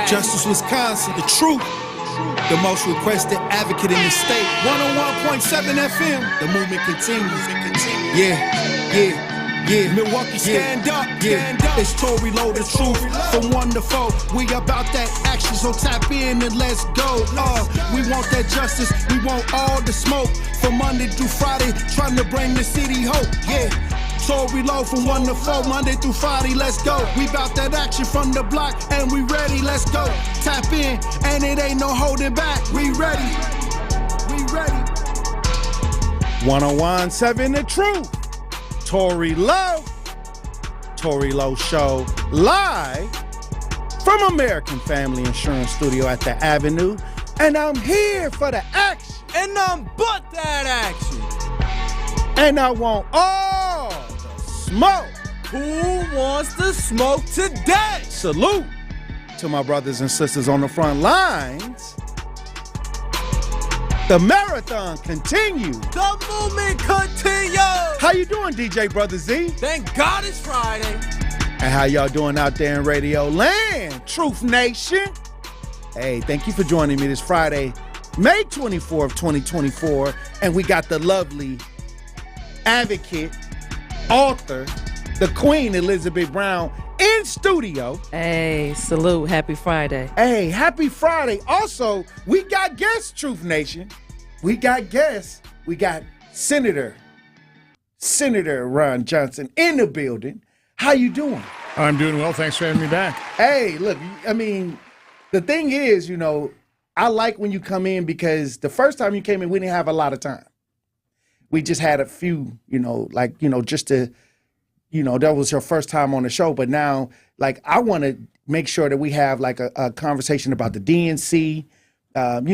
Justice, Wisconsin, the truth. The most requested advocate in the state. 101.7 FM. The movement continues. Yeah. Milwaukee, stand up. It's Tory, Lowe, the truth. From 1 to 4. We about that action, so tap in and let's go. We want that justice. We want all the smoke. From Monday through Friday, trying to bring the city hope. Yeah. Tory, Lowe from 1 to 4, Monday through Friday, let's go. We bout that action from the block, and we ready, let's go. Tap in, and it ain't no holding back. We ready. 101.7 The Truth. Tory Lowe. Tory Lowe Show live from American Family Insurance Studio at the Avenue. And I'm here for the action. And I'm but that action. And I want all the smoke. Who wants to smoke today? Salute to my brothers and sisters on the front lines. The marathon continues. The movement continues. How you doing, DJ Brother Z? Thank God it's Friday. And how y'all doing out there in Radio Land, Truth Nation? Hey, thank you for joining me this Friday, May 24th, 2024. And we got the lovely advocate, author, the Queen Elizabeth Brown in studio. Hey, salute. Happy Friday. Hey, happy Friday. Also, we got guests, Truth Nation. We got guests. We got Senator Ron Johnson in the building. How you doing? I'm doing well. Thanks for having me back. Hey, look, I mean, the thing is, I like when you come in because the first time you came in, we didn't have a lot of time. We just had a few, just to, that was your first time on the show. But now, I want to make sure that we have, a conversation about the DNC, not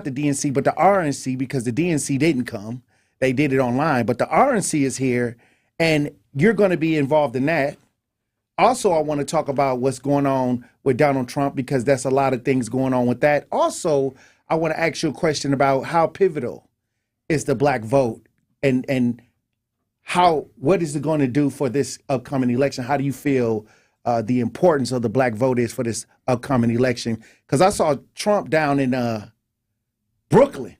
the DNC, but the RNC, because the DNC didn't come. They did it online. But the RNC is here, and you're going to be involved in that. Also, I want to talk about what's going on with Donald Trump, because that's a lot of things going on with that. Also, I want to ask you a question about how pivotal is the black vote, and what is it going to do for this upcoming election? How do you feel the importance of the black vote is for this upcoming election? Because I saw Trump down in Brooklyn.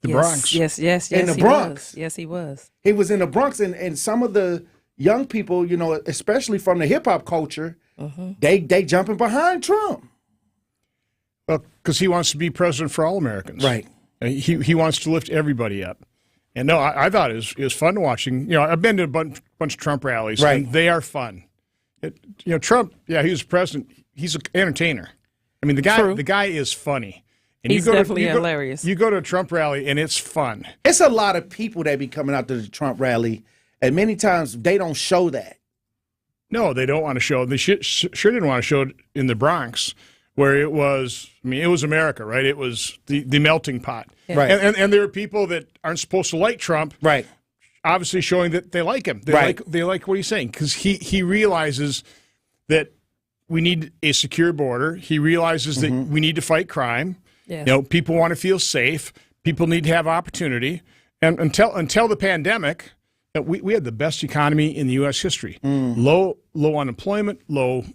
The Bronx. Yes. In the Bronx. Yes, he was. He was in the Bronx, and some of the young people, especially from the hip-hop culture, they jumping behind Trump. Well, because he wants to be president for all Americans. Right. He wants to lift everybody up. And no, I thought it was fun watching. I've been to a bunch of Trump rallies, right, and they are fun. Trump, he was president. He's an entertainer. I mean, the guy is funny. And He's definitely hilarious. You go to a Trump rally, and it's fun. It's a lot of people that be coming out to the Trump rally, and many times they don't show that. No, they don't want to show it. They sure didn't want to show it in the Bronx, where it was America, right? It was the melting pot. Yeah. Right. And there are people that aren't supposed to like Trump. Right. Obviously showing that they like him. They like what he's saying, because he realizes that we need a secure border. He realizes that we need to fight crime. Yeah. People want to feel safe. People need to have opportunity. And until the pandemic, we had the best economy in the U.S. history. Low unemployment, low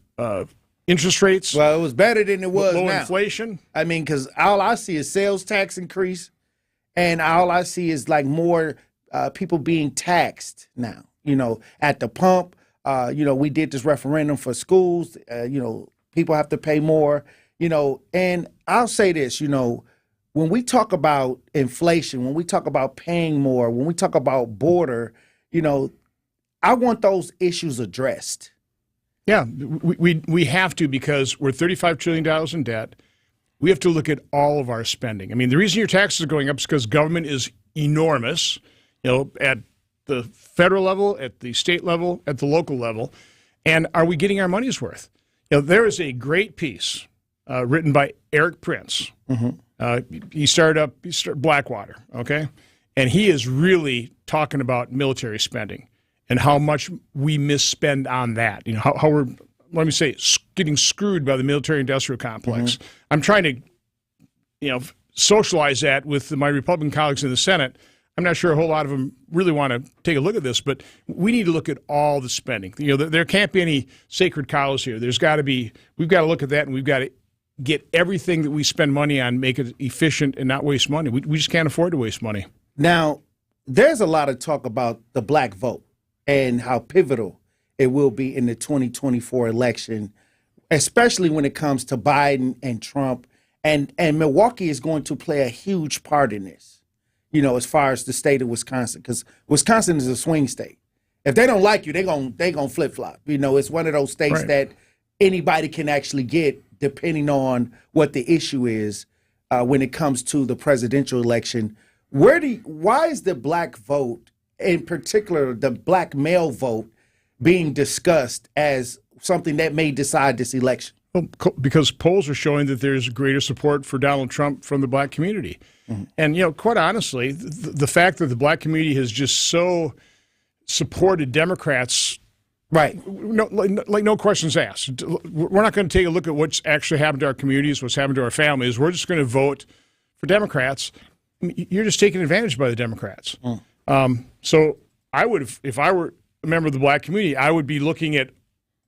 interest rates. Well, it was better than it was low now. Inflation. I mean, because all I see is sales tax increase, and all I see is more people being taxed now. At the pump. We did this referendum for schools. People have to pay more. And I'll say this. When we talk about inflation, when we talk about paying more, when we talk about border, I want those issues addressed. Yeah, we have to, because we're $35 trillion in debt. We have to look at all of our spending. I mean, the reason your taxes are going up is because government is enormous, at the federal level, at the state level, at the local level. And are we getting our money's worth? There is a great piece written by Eric Prince. He started Blackwater, okay? And he is really talking about military spending and how much we misspend on that. How we're, let me say, getting screwed by the military-industrial complex. I'm trying to, socialize that with my Republican colleagues in the Senate. I'm not sure a whole lot of them really want to take a look at this, but we need to look at all the spending. There can't be any sacred cows here. We've got to look at that, and we've got to get everything that we spend money on, make it efficient and not waste money. We just can't afford to waste money. Now, there's a lot of talk about the black vote and how pivotal it will be in the 2024 election, especially when it comes to Biden and Trump. And Milwaukee is going to play a huge part in this, as far as the state of Wisconsin, because Wisconsin is a swing state. If they don't like you, they're gonna flip-flop. It's one of those states Right. that anybody can actually get, depending on what the issue is when it comes to the presidential election. Why is the black vote, in particular the black male vote, being discussed as something that may decide this election? Well, because polls are showing that there's greater support for Donald Trump from the black community. Mm-hmm. And, quite honestly, the fact that the black community has just so supported Democrats, right? No questions asked. We're not going to take a look at what's actually happened to our communities, what's happened to our families. We're just going to vote for Democrats. You're just taking advantage by the Democrats. So I would, if I were a member of the black community, I would be looking at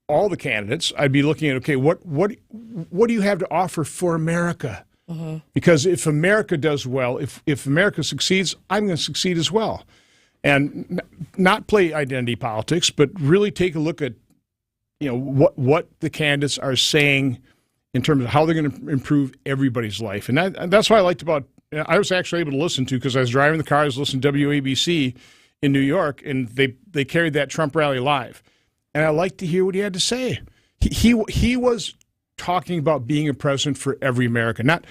all the candidates. I'd be looking at, okay, what do you have to offer for America? Uh-huh. Because if America does well, if America succeeds, I'm going to succeed as well. And not play identity politics, but really take a look at, what the candidates are saying in terms of how they're going to improve everybody's life. And that's what I liked about. I was actually able to listen to, because I was driving the car, I was listening to WABC in New York, and they carried that Trump rally live. And I liked to hear what he had to say. He was talking about being a president for every American, not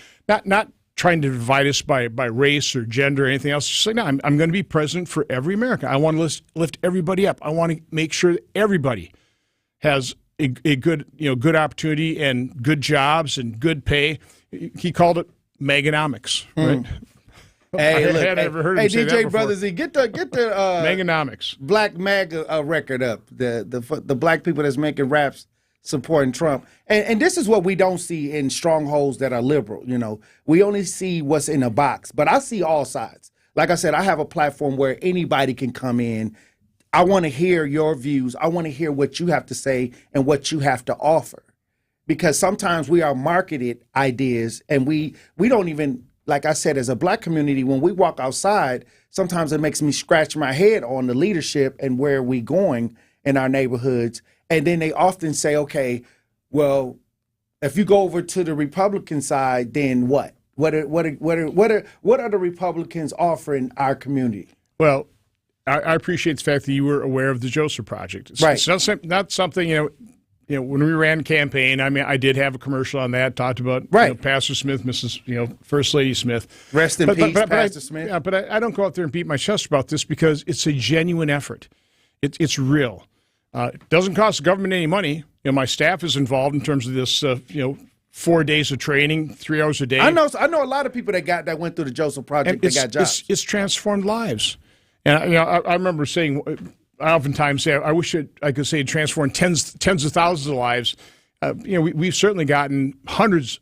trying to divide us by race or gender or anything else. Just like, no, I'm going to be president for every American. I want to lift everybody up. I want to make sure that everybody has a good opportunity and good jobs and good pay. He called it Meganomics, right? Hey, look, I had never heard him say that DJ before. Brothers, get the Meganomics, Black MAGA record up. The black people that's making raps supporting Trump, and this is what we don't see in strongholds that are liberal. We only see what's in a box, but I see all sides. Like I said, I have a platform where anybody can come in. I want to hear your views. I want to hear what you have to say and what you have to offer, because sometimes we are marketed ideas and we don't even. Like I said, as a black community, when we walk outside, sometimes it makes me scratch my head on the leadership and where we going in our neighborhoods. And then they often say, okay, well, if you go over to the Republican side, then what? What are the Republicans offering our community? Well, I appreciate the fact that you were aware of the Joseph Project. Right. It's not something, when we ran campaign, I did have a commercial on that, talked about Pastor Smith, Mrs. First Lady Smith. Rest in peace, Pastor Smith. Yeah, but I don't go out there and beat my chest about this, because it's a genuine effort. It's real. It doesn't cost the government any money. My staff is involved in terms of this, 4 days of training, 3 hours a day. I know a lot of people that went through the Joseph Project that got jobs. It's transformed lives. And I remember saying, I oftentimes say, I wish I could say transform tens of thousands of lives. We've certainly gotten hundreds,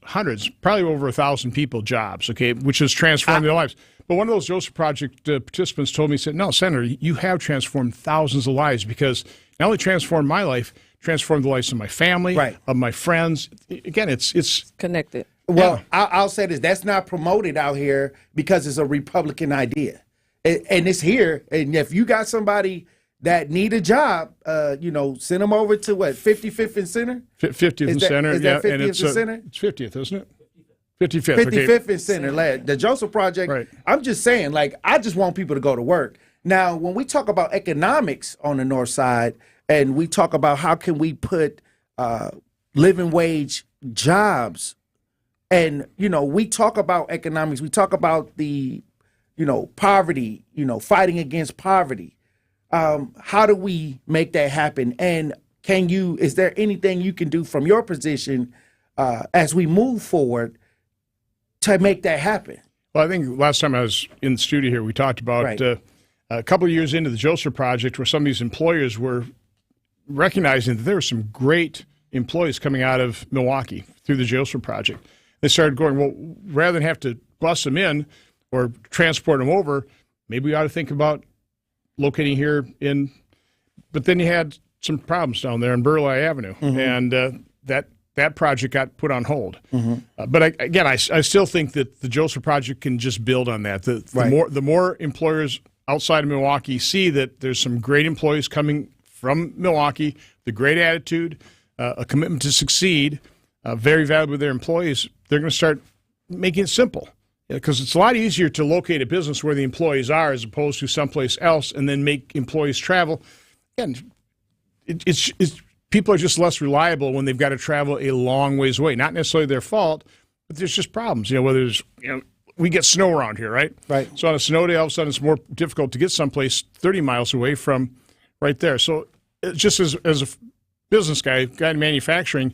probably over 1,000 people jobs, okay, which has transformed their lives. But one of those Joseph Project participants told me, said, no, Senator, you have transformed thousands of lives, because not only transformed my life, transformed the lives of my family, of my friends. Again, it's connected. Well, I'll say this. That's not promoted out here because it's a Republican idea. And it's here. And if you got somebody that need a job, send them over to what, 55th and Center? 50th and Center. Is that 50th and Center? It's 50th, isn't it? 55th. 55th and Center. The Joseph Project, right. I'm just saying, I just want people to go to work. Now, when we talk about economics on the north side, and we talk about how can we put living wage jobs, and, we talk about economics, we talk about the, poverty, fighting against poverty. How do we make that happen? And is there anything you can do from your position as we move forward to make that happen? Well, I think last time I was in the studio here, we talked about a couple of years into the Joseph Project, where some of these employers were recognizing that there were some great employees coming out of Milwaukee through the Joseph Project. They started going, well, rather than have to bus them in or transport them over, maybe we ought to think about locating here but then you had some problems down there in Burleigh Avenue, and that that project got put on hold. But I still think that the Joseph Project can just build on that. The more employers outside of Milwaukee see that there's some great employees coming from Milwaukee, the great attitude, a commitment to succeed, very valuable with their employees, they're going to start making it simple. Because it's a lot easier to locate a business where the employees are as opposed to someplace else and then make employees travel. And it's people are just less reliable when they've got to travel a long ways away. Not necessarily their fault, but there's just problems. Whether there's, we get snow around here, right? Right. So on a snow day, all of a sudden it's more difficult to get someplace 30 miles away from right there. So just as a business guy in manufacturing,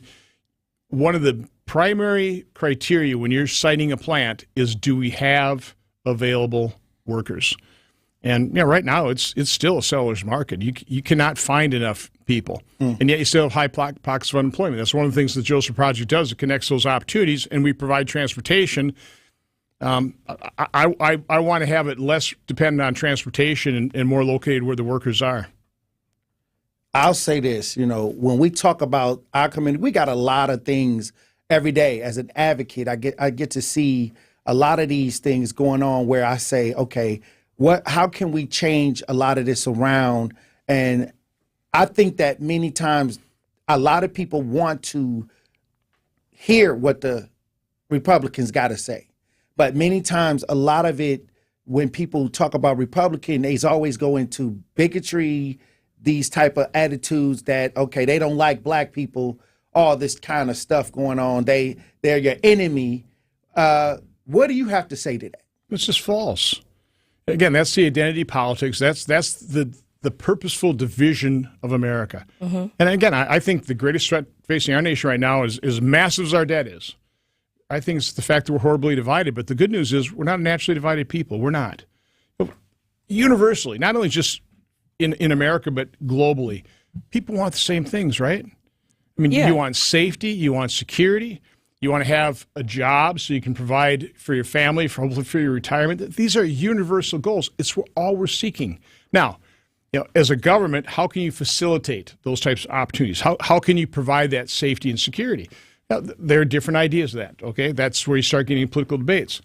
one of the primary criteria when you're siting a plant is, do we have available workers? And right now it's still a seller's market. You cannot find enough people, and yet you still have high pockets of unemployment. That's one of the things the Joseph Project does. It connects those opportunities, and we provide transportation. I want to have it less dependent on transportation and more located where the workers are. I'll say this, when we talk about our community, we got a lot of things every day. As an advocate, I get to see a lot of these things going on where I say, okay, how can we change a lot of this around? And I think that many times a lot of people want to hear what the Republicans got to say. But many times a lot of it, when people talk about Republican, they always go into bigotry, these type of attitudes that, okay, they don't like black people, all this kind of stuff going on. They're your enemy. What do you have to say to that? It's just false. Again, that's the identity politics. That's the purposeful division of America. And again, I think the greatest threat facing our nation right now is as massive as our debt is. I think it's the fact that we're horribly divided. But the good news is we're not a naturally divided people. We're not. But universally, not only just in America, but globally, people want the same things, right? I mean, you want safety, you want security, you want to have a job so you can provide for your family, hopefully for your retirement. These are universal goals. It's all we're seeking. Now, as a government, how can you facilitate those types of opportunities? How can you provide that safety and security? Now, there are different ideas of that, okay? That's where you start getting political debates.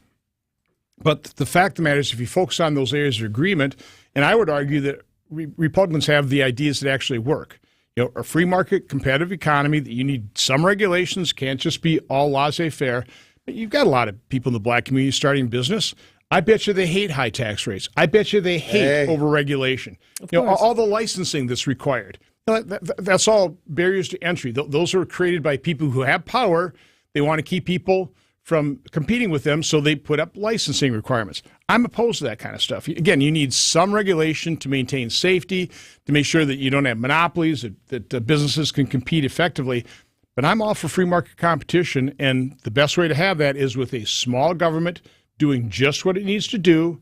But the fact of the matter is, if you focus on those areas of agreement, and I would argue that Republicans have the ideas that actually work. A free market, competitive economy, that you need some regulations, can't just be all laissez-faire. But you've got a lot of people in the black community starting business. I bet you they hate high tax rates. I bet you they hate overregulation. All the licensing that's required. That's all barriers to entry. Those are created by people who have power. They want to keep people from competing with them, so they put up licensing requirements. I'm opposed to that kind of stuff. Again, you need some regulation to maintain safety, to make sure that you don't have monopolies, that businesses can compete effectively. But I'm all for free market competition, and the best way to have that is with a small government doing just what it needs to do,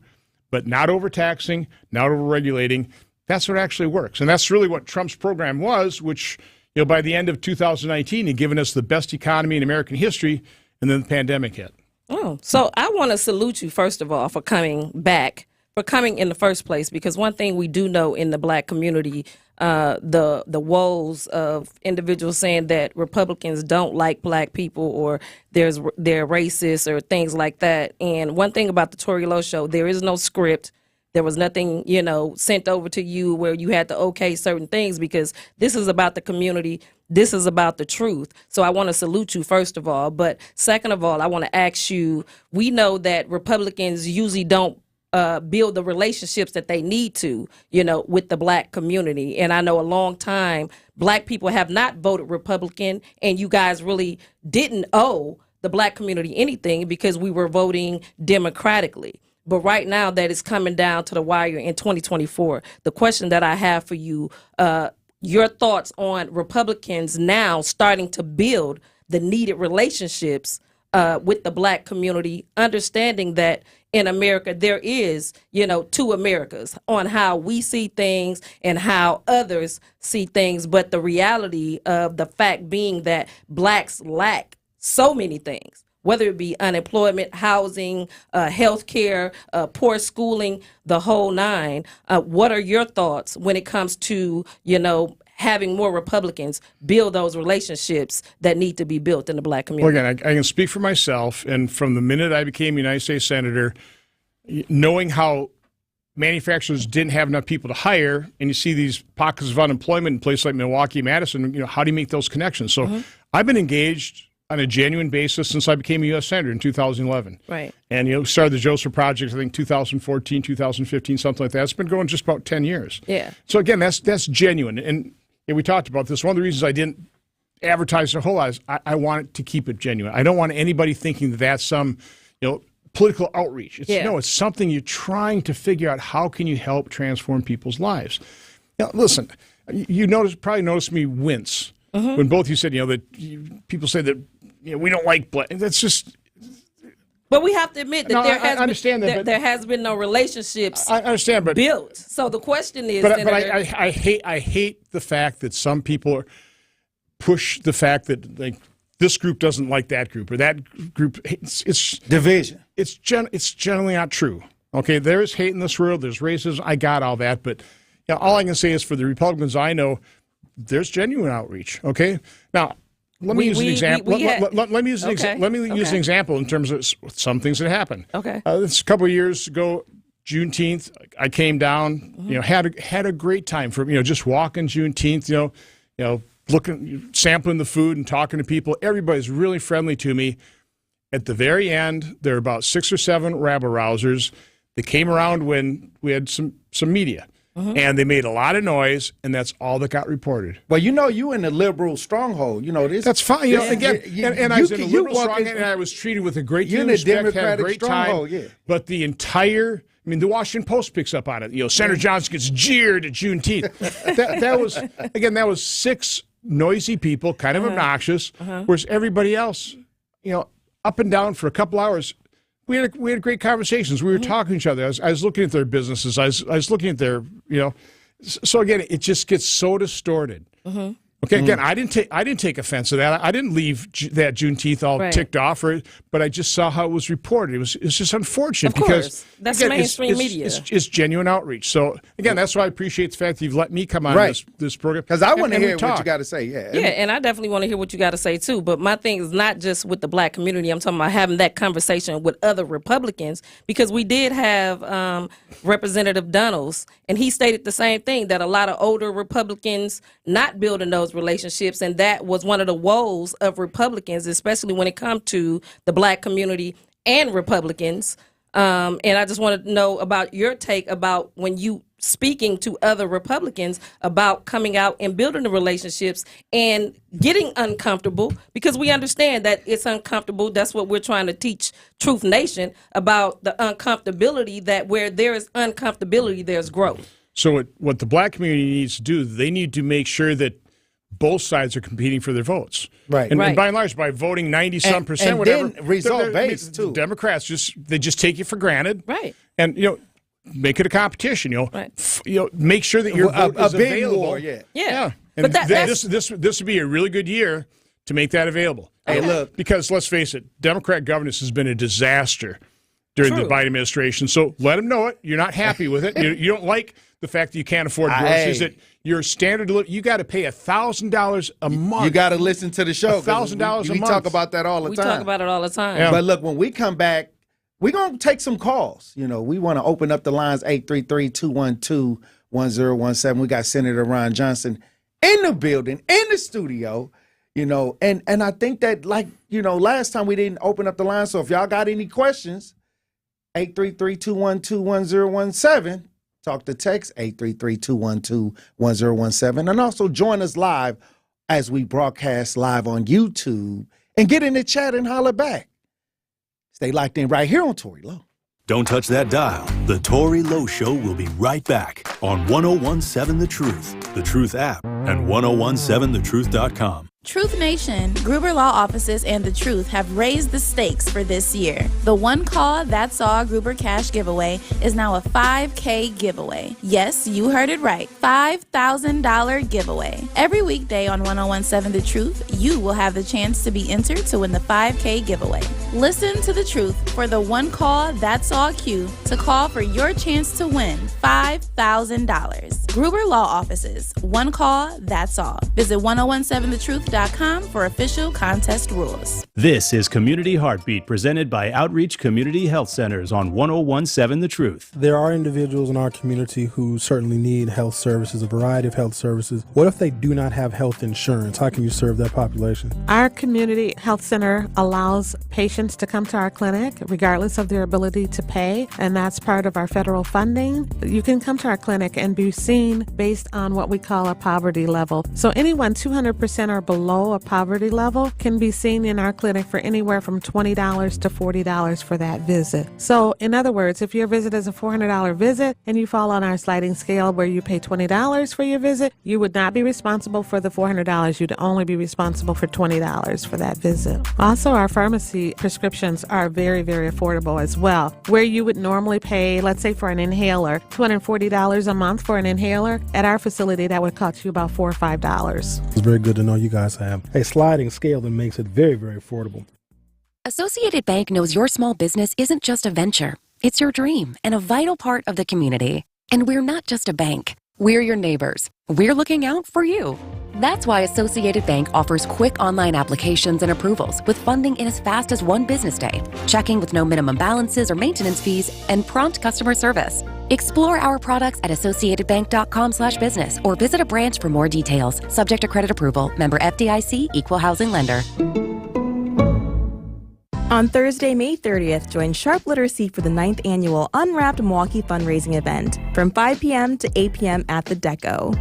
but not overtaxing, not overregulating. That's what actually works. And that's really what Trump's program was, which by the end of 2019 had given us the best economy in American history. And then the pandemic hit. Oh, so I want to salute you, first of all, for coming back, for coming in the first place, because one thing we do know in the black community, the woes of individuals saying that Republicans don't like black people or they're racist or things like that. And one thing about the Tory Lowe show, there is no script. There was nothing, sent over to you where you had to okay certain things, because this is about the community. This is about the truth. So I want to salute you, first of all. But second of all, I want to ask you, we know that Republicans usually don't build the relationships that they need to, with the black community. And I know a long time black people have not voted Republican, and you guys really didn't owe the black community anything because we were voting democratically. But right now that is coming down to the wire in 2024. The question that I have for you, your thoughts on Republicans now starting to build the needed relationships with the black community, understanding that in America there is, two Americas on how we see things and how others see things. But the reality of the fact being that blacks lack so many things, whether it be unemployment, housing, health care, poor schooling, the whole nine. What are your thoughts when it comes to, having more Republicans build those relationships that need to be built in the black community. Well, again, I can speak for myself, and from the minute I became United States Senator, knowing how manufacturers didn't have enough people to hire, and you see these pockets of unemployment in places like Milwaukee, Madison, how do you make those connections? So I've been engaged on a genuine basis since I became a U.S. Senator in 2011. Right. And, started the Joseph Project, I think, 2014, 2015, something like that. It's been going just about 10 years. Yeah. So, again, that's genuine. And we talked about this. One of the reasons I didn't advertise a whole lot is I wanted to keep it genuine. I don't want anybody thinking that that's some, political outreach. No, it's something you're trying to figure out. How can you help transform people's lives? Now, listen, you probably noticed me wince when both you said, that people say that we don't like black. That's just. But we have to admit that there has been no relationships. I understand, but built. So the question is, I hate the fact that some people push the fact that this group doesn't like that group or that group. It's division. It's generally not true. Okay, there is hate in this world. There's racism. I got all that, but all I can say is for the Republicans I know, there's genuine outreach. Okay, now. Let me use an example. Let me use an example in terms of some things that happened. Okay. This a couple of years ago, Juneteenth, I came down. Had a great time for just walking Juneteenth. Looking, sampling the food and talking to people. Everybody's really friendly to me. At the very end, there were about 6 or 7 rabble-rousers that came around when we had some media. And they made a lot of noise, and that's all that got reported. Well, you in the liberal stronghold. This. That's fine. And I was in a liberal stronghold, and I was treated with a great deal of respect, had a great time. Yeah. But the entire, the Washington Post picks up on it. Senator Johnson gets jeered at Juneteenth. that was 6 noisy people, kind of obnoxious, whereas everybody else, up and down for a couple hours. We had great conversations. We were talking to each other. I was looking at their businesses. I was looking at their, So again, it just gets so distorted. Okay, again, I didn't take offense to that. I didn't leave that Juneteenth all ticked off, but I just saw how it was reported. It's just unfortunate because that's again, mainstream media. It's genuine outreach. So again, that's why I appreciate the fact that you've let me come on this program because I want to hear what you got to say. Yeah, and I definitely want to hear what you got to say too. But my thing is not just with the black community. I'm talking about having that conversation with other Republicans because we did have Representative Donalds, and he stated the same thing that a lot of older Republicans not building those relationships, and that was one of the woes of Republicans, especially when it comes to the black community and Republicans. And I just want to know about your take about when you speaking to other Republicans about coming out and building the relationships and getting uncomfortable, because we understand that it's uncomfortable. That's what we're trying to teach Truth Nation about, the uncomfortability, that where there is uncomfortability, there's growth. So what the black community needs to do, they need to make sure that both sides are competing for their votes. Right. And by and large, by voting 90-some%, and whatever. Then result-based, too. Democrats, they just take you for granted. Right. And, make it a competition, Right. Make sure that your vote is big available. War, Yeah. And but this would be a really good year to make that available. Hey, look. Because let's face it, Democrat governance has been a disaster during the Biden administration. So let them know it. You're not happy with it. You don't like the fact that you can't afford groceries, that your standard you got to pay $1,000 a month. You got to listen to the show. $1,000 a month. We talk about that all the time. We talk about it all the time. Yeah. But look, when we come back, we're going to take some calls. We want to open up the lines, 833-212-1017. We got Senator Ron Johnson in the building, in the studio, and I think that, last time we didn't open up the line. So if y'all got any questions, 833-212-1017. Talk to text 833-212-1017. And also join us live as we broadcast live on YouTube and get in the chat and holler back. Stay locked in right here on Tory Lowe. Don't touch that dial. The Tory Lowe Show will be right back on 101.7 The Truth app, and 101.7thetruth.com. Truth Nation, Gruber Law Offices and The Truth have raised the stakes for this year. The One Call That's All Gruber Cash Giveaway is now a $5K giveaway. Yes, you heard it right. $5,000 giveaway. Every weekday on 101.7 The Truth, you will have the chance to be entered to win the $5K giveaway. Listen to The Truth for the One Call That's All cue to call for your chance to win $5,000. Gruber Law Offices. One call, that's all. Visit 1017thetruth.com for official contest rules. This is Community Heartbeat, presented by Outreach Community Health Centers on 1017 The Truth. There are individuals in our community who certainly need health services, a variety of health services. What if they do not have health insurance? How can you serve that population? Our community health center allows patients to come to our clinic regardless of their ability to pay, and that's part of our federal funding. You can come to our clinic and be seen based on what we call a poverty level. So anyone 200% or below a poverty level can be seen in our clinic for anywhere from $20 to $40 for that visit. So in other words, if your visit is a $400 visit and you fall on our sliding scale where you pay $20 for your visit, you would not be responsible for the $400. You'd only be responsible for $20 for that visit. Also, our pharmacy prescriptions are very, very affordable as well. Where you would normally pay, let's say for an inhaler, $240 a month for an inhaler, at our facility that would cost you about $4 or $5. It's very good to know you guys have a sliding scale that makes it very, very affordable. Associated Bank knows your small business isn't just a venture. It's your dream and a vital part of the community. And we're not just a bank. We're your neighbors. We're looking out for you. That's why Associated Bank offers quick online applications and approvals with funding in as fast as one business day, checking with no minimum balances or maintenance fees, and prompt customer service. Explore our products at associatedbank.com/business or visit a branch for more details. Subject to credit approval. Member FDIC, Equal Housing Lender. On Thursday, May 30th, join Sharp Literacy for the 9th annual Unwrapped Milwaukee fundraising event from 5 p.m. to 8 p.m. at the Deco.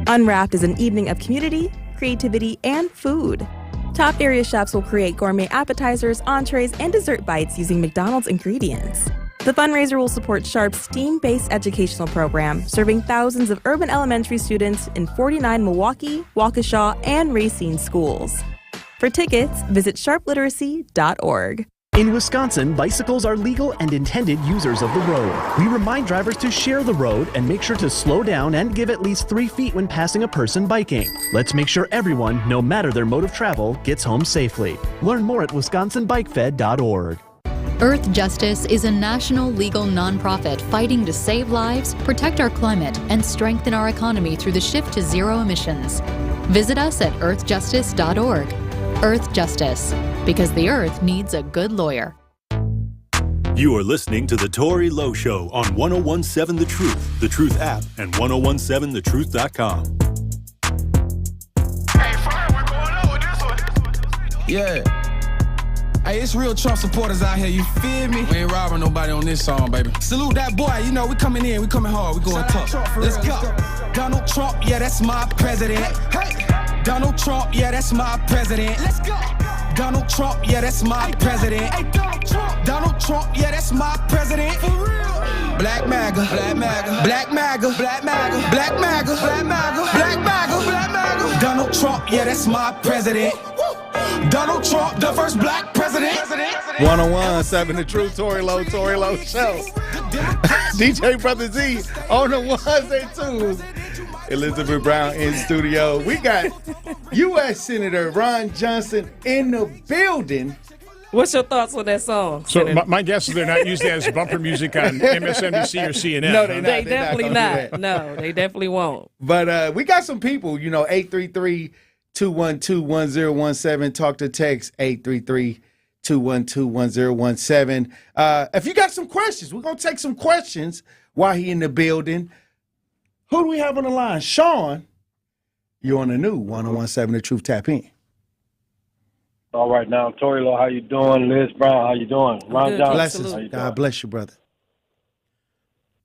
Unwrapped is an evening of community, creativity, and food. Top area chefs will create gourmet appetizers, entrees, and dessert bites using McDonald's ingredients. The fundraiser will support Sharp's STEAM-based educational program, serving thousands of urban elementary students in 49 Milwaukee, Waukesha, and Racine schools. For tickets, visit sharpliteracy.org. In Wisconsin, bicycles are legal and intended users of the road. We remind drivers to share the road and make sure to slow down and give at least 3 feet when passing a person biking. Let's make sure everyone, no matter their mode of travel, gets home safely. Learn more at wisconsinbikefed.org. Earth Justice is a national legal nonprofit fighting to save lives, protect our climate, and strengthen our economy through the shift to zero emissions. Visit us at earthjustice.org. Earth Justice, because the earth needs a good lawyer. You are listening to The Tory Lowe Show on 1017 The Truth app, and 1017thetruth.com. Hey, fire, we're going on with this one. Yeah. Hey, it's real Trump supporters out here, you feel me? We ain't robbing nobody on this song, baby. Salute that boy, you know, we coming in, we coming hard, we going tough. Let's go. Donald Trump, yeah, that's my president. Hey. Donald Trump, yeah, that's my president. Let's go. Donald Trump, yeah, that's my president. Hey, Donald Trump. Donald Trump, yeah, that's my president. For real. Black MAGA, black MAGA, black MAGA, black MAGA, black MAGA, black MAGA, black MAGA, black MAGA. Donald Trump, yeah, that's my president. Donald Trump, the first black president. 1017 The Truth, Tory Lowe Show. DJ Brother Z on the ones and twos. Elizabeth Brown in studio. We got U.S. Senator Ron Johnson in the building. What's your thoughts on that song? So my guess is they're not using that as bumper music on MSNBC or CNN. No, they're not. They definitely not. No, they definitely won't. But we got some people, 833-212-1017. Talk to text 833-212-1017. If you got some questions, we're going to take some questions while he in the building. Who do we have on the line? Sean, you're on the new 1017 The Truth. Tap in. All right, now, Tory Lowe, how you doing? Liz Brown, how you doing? Ron Johnson, Blessings. how you doing? God bless you, brother.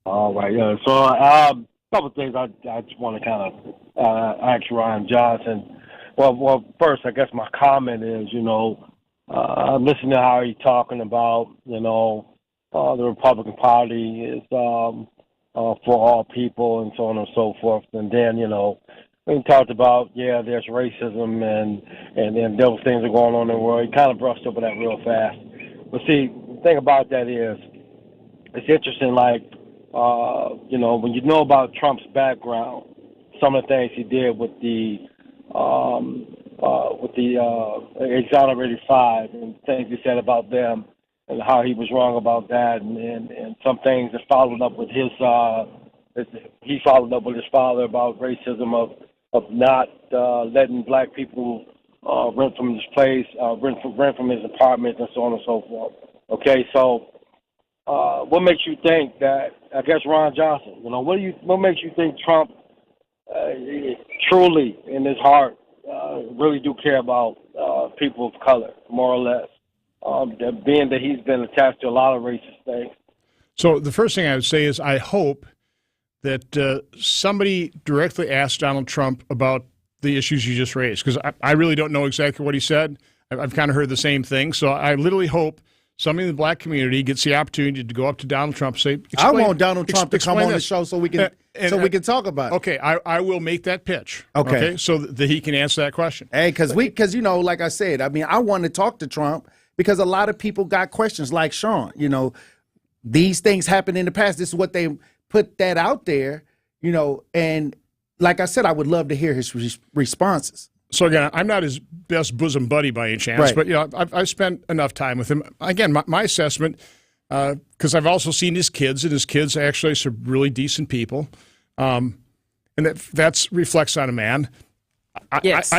All right, yeah. So a couple of things I just want to kind of ask Ron Johnson. Well, first, I guess my comment is, I'm listening to how he's talking about, the Republican Party is for all people and so on and so forth. And then, we talked about, there's racism and then those things are going on in the world. He kind of brushed over that real fast. But see, the thing about that is, it's interesting, when you know about Trump's background, some of the things he did with the exonerated five and things he said about them and how he was wrong about that and some things that followed up with his he followed up with his father about racism of not letting black people rent from his place, rent from his apartments, and so on and so forth. Okay, so what makes you think that? I guess Ron Johnson. What makes you think Trump truly, in his heart, really do care about people of color, more or less? Being that he's been attached to a lot of racist things. So the first thing I would say is I hope that somebody directly asked Donald Trump about the issues you just raised, because I really don't know exactly what he said. I've kind of heard the same thing. So I literally hope somebody in the black community gets the opportunity to go up to Donald Trump and say, I want Donald Trump to come on the show so we can we can talk about it. Okay, I will make that pitch. Okay. So that he can answer that question. Hey, because like I said, I mean, I want to talk to Trump because a lot of people got questions like Sean. These things happened in the past. This is what they put that out there, and like I said, I would love to hear his responses. So again, I'm not his best bosom buddy by any chance, right. But I've spent enough time with him. Again, my assessment, because I've also seen his kids, and his kids actually are some really decent people, and that reflects on a man. Yes.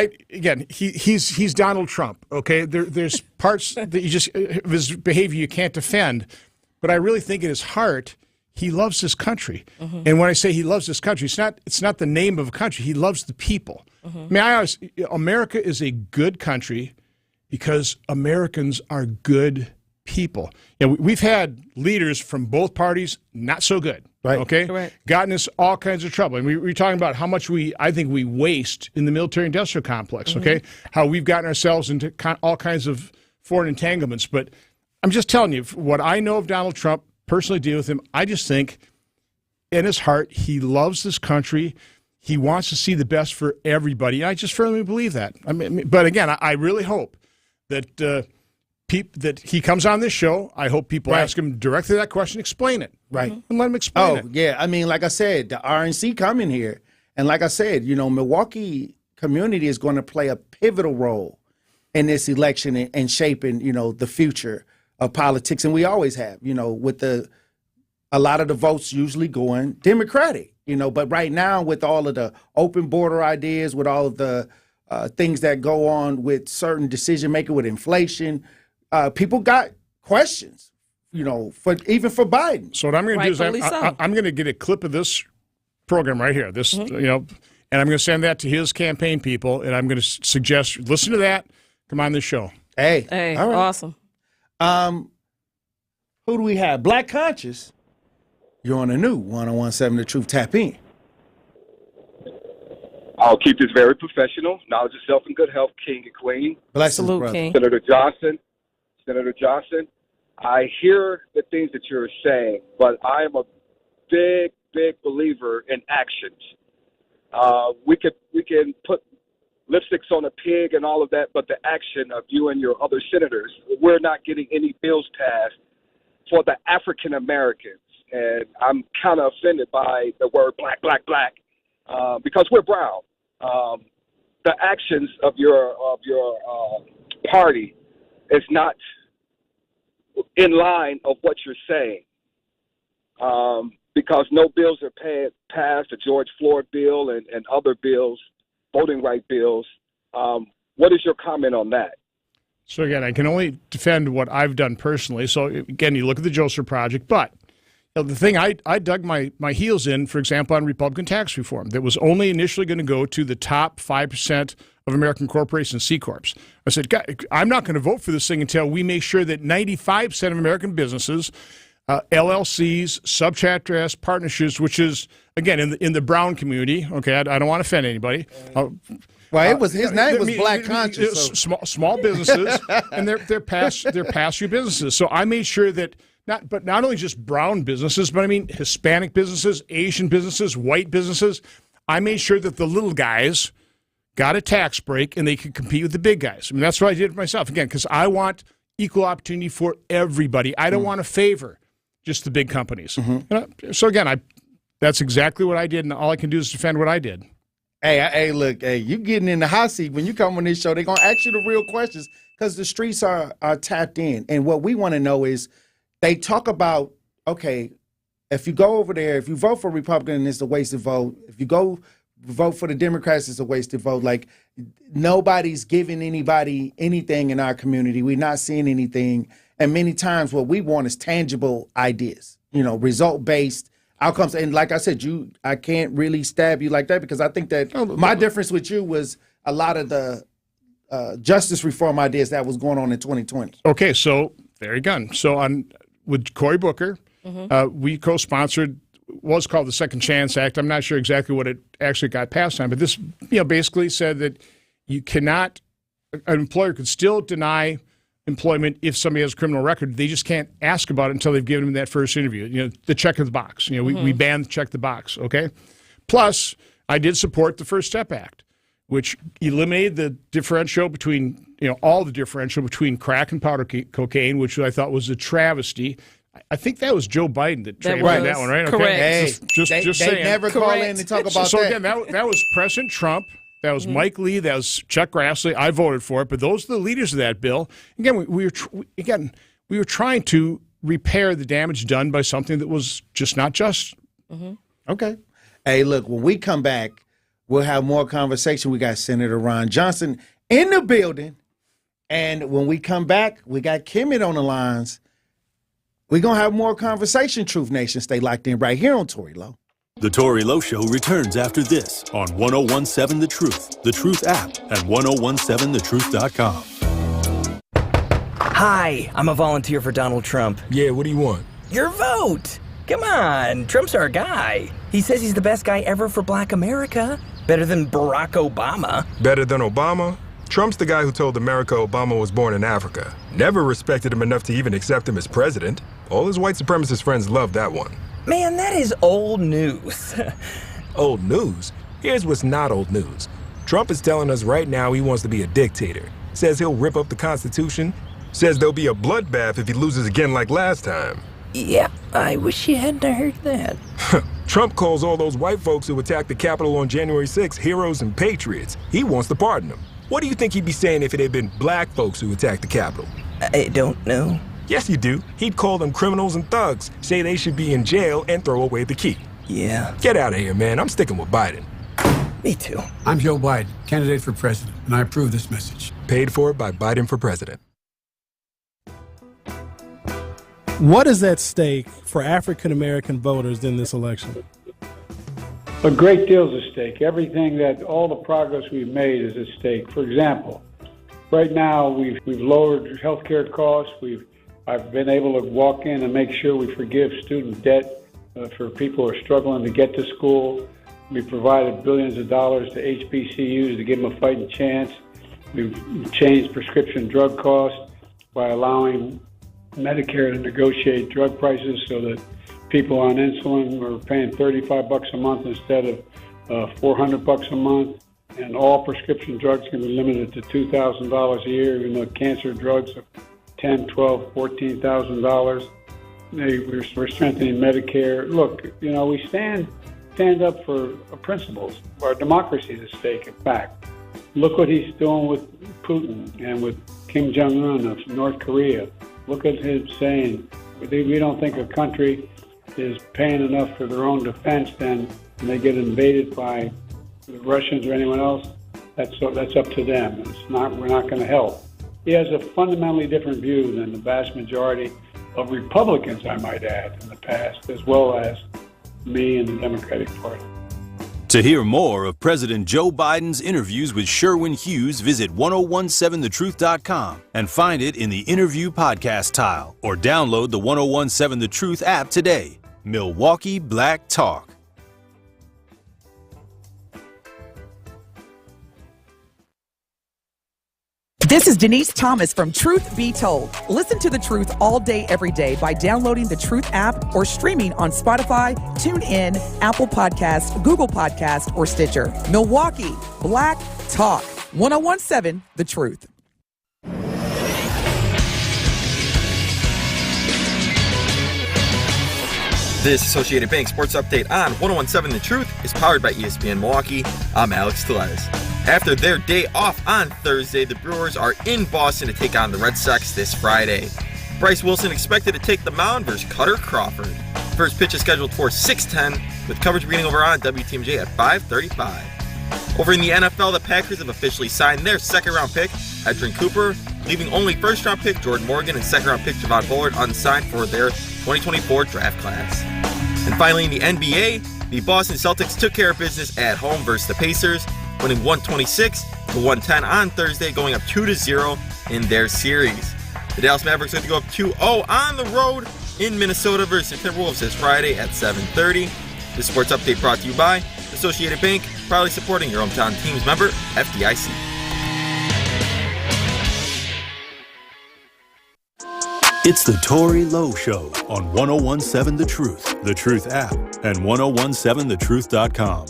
He's Donald Trump. Okay, there's parts that of his behavior you can't defend, but I really think in his heart he loves this country. Mm-hmm. And when I say he loves this country, it's not the name of a country. He loves the people. Mm-hmm. I mean, America is a good country because Americans are good people. We've had leaders from both parties not so good. Right. Okay. Correct. Gotten us all kinds of trouble. And we're talking about how much I think we waste in the military-industrial complex. Mm-hmm. Okay. How we've gotten ourselves into all kinds of foreign entanglements. But I'm just telling you, what I know of Donald Trump, personally deal with him, I just think in his heart he loves this country. He wants to see the best for everybody. I just firmly believe that. I mean, but again, I really hope that that he comes on this show. I hope people ask him directly that question, explain it, right, and let him explain it. Oh yeah, I mean, like I said, the RNC coming here, and like I said, Milwaukee community is going to play a pivotal role in this election and shaping, the future of politics, and we always have, with a lot of the votes usually going Democratic, but right now with all of the open border ideas, with all of the things that go on with certain decision making with inflation, people got questions, for Biden. So what I'm going to do is I'm going to get a clip of this program right here, and I'm going to send that to his campaign people, and I'm going to suggest listen to that, come on this show. Hey, all right. Awesome. Who do we have? Black Conscious. You're on the new 101.7 The Truth. Tap in. I'll keep this very professional. Knowledge of self and good health, king and queen. Salute, brother. King. Senator Johnson, I hear the things that you're saying, but I am a big, big believer in actions. We can put lipsticks on a pig and all of that, but the action of you and your other senators, we're not getting any bills passed for the African Americans. And I'm kind of offended by the word black, because we're brown. The actions of your party is not in line of what you're saying. Because no bills are passed, the George Floyd bill and other bills, voting right bills. What is your comment on that? So again, I can only defend what I've done personally. So again, you look at the Joseph Project, but the thing I dug my heels in, for example, on Republican tax reform, that was only initially going to go to the top 5% of American corporations, C Corps. I said, God, I'm not going to vote for this thing until we make sure that 95% of American businesses, LLCs, subchapter S partnerships, which is, again, in the brown community, okay, I don't want to offend anybody. Well, his name was Black Conscious. So. Small businesses, and they're pass-through businesses. So I made sure that not only just brown businesses, but I mean Hispanic businesses, Asian businesses, white businesses. I made sure that the little guys got a tax break and they could compete with the big guys. I mean, that's what I did myself, again, because I want equal opportunity for everybody. I don't want to favor just the big companies. Mm-hmm. So again, that's exactly what I did, and all I can do is defend what I did. Hey, look, you getting in the hot seat when you come on this show. They're going to ask you the real questions because the streets are tapped in. And what we want to know is they talk about, okay, if you go over there, if you vote for Republican, it's a wasted vote. If you go vote for the Democrats, it's a wasted vote. Like, nobody's giving anybody anything in our community. We're not seeing anything. And many times what we want is tangible ideas, result-based outcomes. And like I said, I can't really stab you like that, because I think that my difference with you was a lot of the justice reform ideas that was going on in 2020. Okay, so there you go. So with Cory Booker, we co-sponsored what's called the Second Chance Act. I'm not sure exactly what it actually got passed on, but this basically said that an employer could still deny employment if somebody has a criminal record. They just can't ask about it until they've given them that first interview. The check of the box. We banned check the box. Okay. Plus, I did support the First Step Act, which eliminated the differential between all the differential between crack and powder cocaine, which I thought was a travesty. I think that was Joe Biden that trademarked that one, right? Correct. Okay. Hey, just they saying. never call in and talk about so that. Again, that was President Trump. That was Mike Lee. That was Chuck Grassley. I voted for it, but those are the leaders of that bill. Again, we were trying to repair the damage done by something that was just not just. Okay. Hey, look, when we come back, we'll have more conversation. We got Senator Ron Johnson in the building, and when we come back, we got Kimmett on the lines. We're going to have more conversation. Truth Nation, stay locked in right here on Tory Lowe. The Tory Lowe Show returns after this on 101.7 The Truth app, and 1017thetruth.com. Hi, I'm a volunteer for Donald Trump. Yeah, what do you want? Your vote! Come on, Trump's our guy. He says he's the best guy ever for Black America. Better than Barack Obama. Better than Obama? Trump's the guy who told America Obama was born in Africa. Never respected him enough to even accept him as president. All his white supremacist friends loved that one. Man, that is old news. Old news? Here's what's not old news. Trump is telling us right now he wants to be a dictator. Says he'll rip up the Constitution. Says there'll be a bloodbath if he loses again like last time. Yeah, I wish you hadn't heard that. Trump calls all those white folks who attacked the Capitol on January 6th heroes and patriots. He wants to pardon them. What do you think he'd be saying if it had been black folks who attacked the Capitol? I don't know. Yes, you do. He'd call them criminals and thugs, say they should be in jail, and throw away the key. Yeah. Get out of here, man. I'm sticking with Biden. Me too. I'm Joe Biden, candidate for president, and I approve this message. Paid for by Biden for president. What is at stake for African American voters in this election? A great deal is at stake. All the progress we've made is at stake. For example, right now we've lowered healthcare costs. I've been able to walk in and make sure we forgive student debt for people who are struggling to get to school. We provided billions of dollars to HBCUs to give them a fighting chance. We've changed prescription drug costs by allowing Medicare to negotiate drug prices so that people on insulin are paying $35 a month instead of $400 a month. And all prescription drugs can be limited to $2,000 a year, even though cancer drugs are $10,000, $12,000, $14,000. We're strengthening Medicare. Look, we stand up for principles. Our democracy is at stake, in fact. Look what he's doing with Putin and with Kim Jong-un of North Korea. Look at him saying, we don't think a country is paying enough for their own defense, then when they get invaded by the Russians or anyone else, that's up to them. We're not going to help. He has a fundamentally different view than the vast majority of Republicans, I might add, in the past, as well as me and the Democratic Party. To hear more of President Joe Biden's interviews with Sherwin Hughes, visit 1017thetruth.com and find it in the interview podcast tile, or download the 1017 The Truth app today. Milwaukee Black Talk. This is Denise Thomas from Truth Be Told. Listen to the truth all day, every day by downloading the Truth app or streaming on Spotify, TuneIn, Apple Podcasts, Google Podcasts, or Stitcher. Milwaukee Black Talk. 1017 The Truth. This Associated Bank Sports Update on 1017 The Truth is powered by ESPN Milwaukee. I'm Alex Tellez. After their day off on Thursday, the Brewers are in Boston to take on the Red Sox this Friday. Bryce Wilson expected to take the mound versus Cutter Crawford. First pitch is scheduled for 6:10, with coverage beginning over on WTMJ at 5:35. Over in the NFL, the Packers have officially signed their second-round pick, Edgerrin Cooper, leaving only first-round pick Jordan Morgan and second-round pick Javon Bullard unsigned for their 2024 draft class. And finally, in the NBA, the Boston Celtics took care of business at home versus the Pacers, winning 126-110 on Thursday, going up 2-0 in their series. The Dallas Mavericks are to go up 2-0 on the road in Minnesota versus the Timberwolves this Friday at 7:30. This sports update brought to you by Associated Bank, proudly supporting your hometown teams, member FDIC. It's the Tory Lowe Show on 1017 The Truth app, and 1017thetruth.com.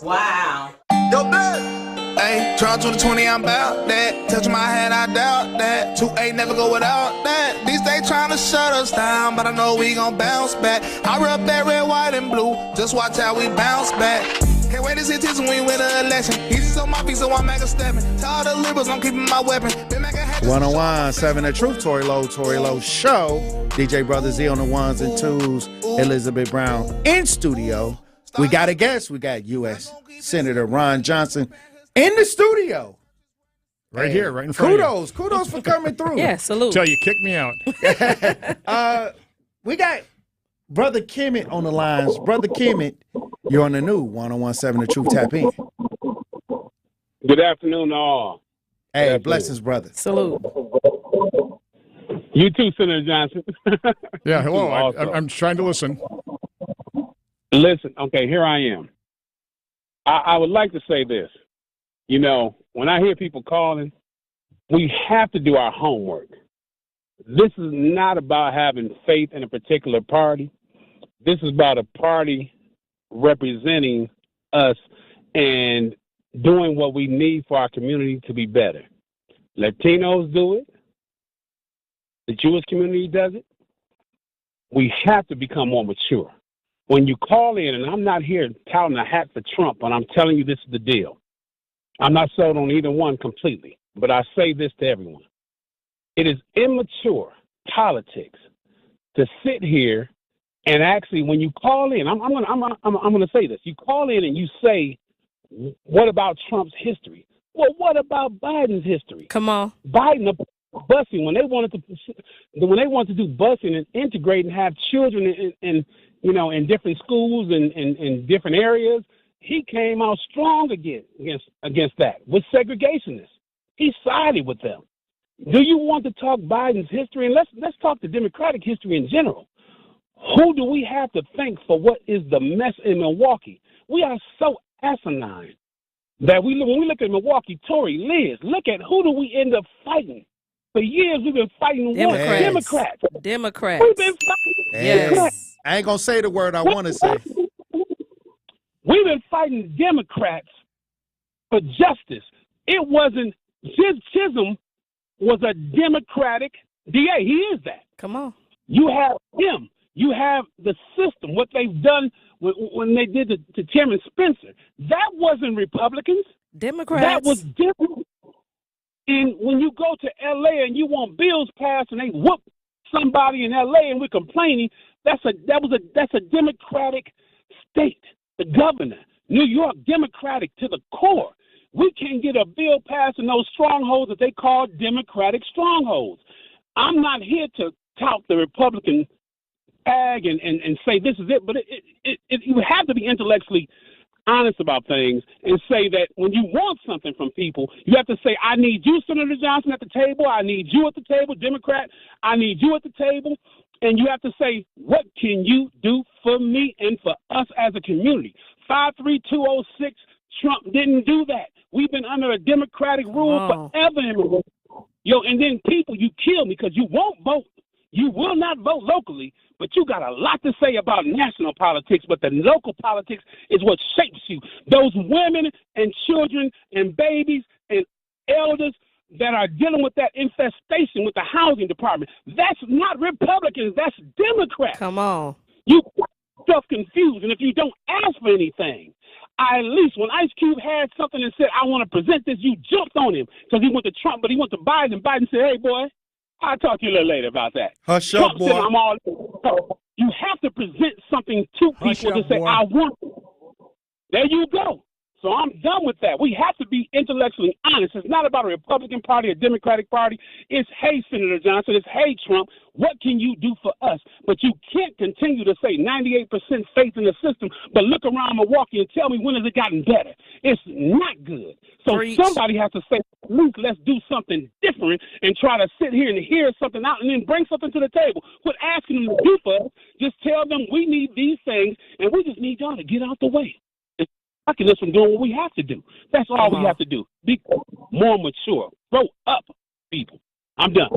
Wow. Yo, blood. Hey, try 2020, I'm about that. Touch my hand, I doubt that. 2-8 never go without that. These days trying to shut us down, but I know we gon' bounce back. I rep that red, white, and blue. Just watch how we bounce back. Can't wait to see this when we win the election. He just on my feet, so I'm mega stepping. Tell all the liberals I'm keeping my weapon. 1017 The Truth, Tory Lowe Show. DJ Brother Z on the ones and twos. Elizabeth Brown in studio. We got a guest. We got U.S. Senator Ron Johnson in the studio. Right here, right in front of you. Kudos for coming through. Yeah, salute. Tell you, kick me out. We got Brother Kimmett on the lines. Brother Kimmett, you're on the new 1017 The Truth. Tap in. Good afternoon, all. Hey, blessings, brother. Salute. You too, Senator Johnson. Yeah, hello. I'm trying to listen. Listen, okay, here I am. I would like to say this. You know, when I hear people calling, we have to do our homework. This is not about having faith in a particular party. This is about a party representing us and doing what we need for our community to be better. Latinos do it. The Jewish community does it. We have to become more mature. When you call in, and I'm not here touting a hat for Trump, but I'm telling you this is the deal. I'm not sold on either one completely, but I say this to everyone. It is immature politics to sit here and actually, when you call in, I'm gonna say this. You call in and you say, "What about Trump's history?" Well, what about Biden's history? Come on, Biden busing when they wanted to do busing and integrate and have children in different schools and in different areas. He came out strong against that with segregationists. He sided with them. Do you want to talk Biden's history? And let's talk the Democratic history in general. Who do we have to thank for what is the mess in Milwaukee? We are so asinine that when we look at Milwaukee, Tory, Liz, look at who do we end up fighting? For years we've been fighting Democrats. Democrats. We've been fighting Democrats. I ain't gonna say the word I want to say. We've been fighting Democrats for justice. It wasn't Chisholm was a Democratic DA. He is that. Come on. You have him. You have the system. What they've done when they did to Chairman Spencer. That wasn't Republicans. Democrats. That was different. And when you go to L.A. and you want bills passed and they whoop somebody in L.A. and we're complaining, that's a Democratic state. The governor, New York, Democratic to the core. We can't get a bill passed in those strongholds that they call Democratic strongholds. I'm not here to tout the Republican ag and say this is it, but you have to be intellectually honest about things and say that when you want something from people, you have to say, I need you, Senator Johnson, at the table. I need you at the table, Democrat. I need you at the table. And you have to say, what can you do for me and for us as a community? 53206, Trump didn't do that. We've been under a Democratic rule forever. And then people, you kill me because you won't vote. You will not vote locally, but you got a lot to say about national politics, but the local politics is what shapes you. Those women and children and babies and elders that are dealing with that infestation with the housing department. That's not Republicans. That's Democrats. Come on. You stuff confused. And if you don't ask for anything, at least when Ice Cube had something and said, I want to present this, you jumped on him because he went to Trump, but he went to Biden, and Biden said, hey, boy, I'll talk to you a little later about that. Hush up, Trump boy. said I'm all. So you have to present something to Hush people to up, say, boy. I want it. There you go. So I'm done with that. We have to be intellectually honest. It's not about a Republican Party, a Democratic Party. It's, hey, Senator Johnson. It's, hey, Trump, what can you do for us? But you can't continue to say 98% faith in the system, but look around Milwaukee and tell me when has it gotten better. It's not good. So somebody has to say, at least let's do something different and try to sit here and hear something out and then bring something to the table. Quit asking them to do for us. Just tell them we need these things, and we just need y'all to get out the way. Blocking us from doing what we have to do. That's all we have to do. Be more mature. Grow up, people. I'm done.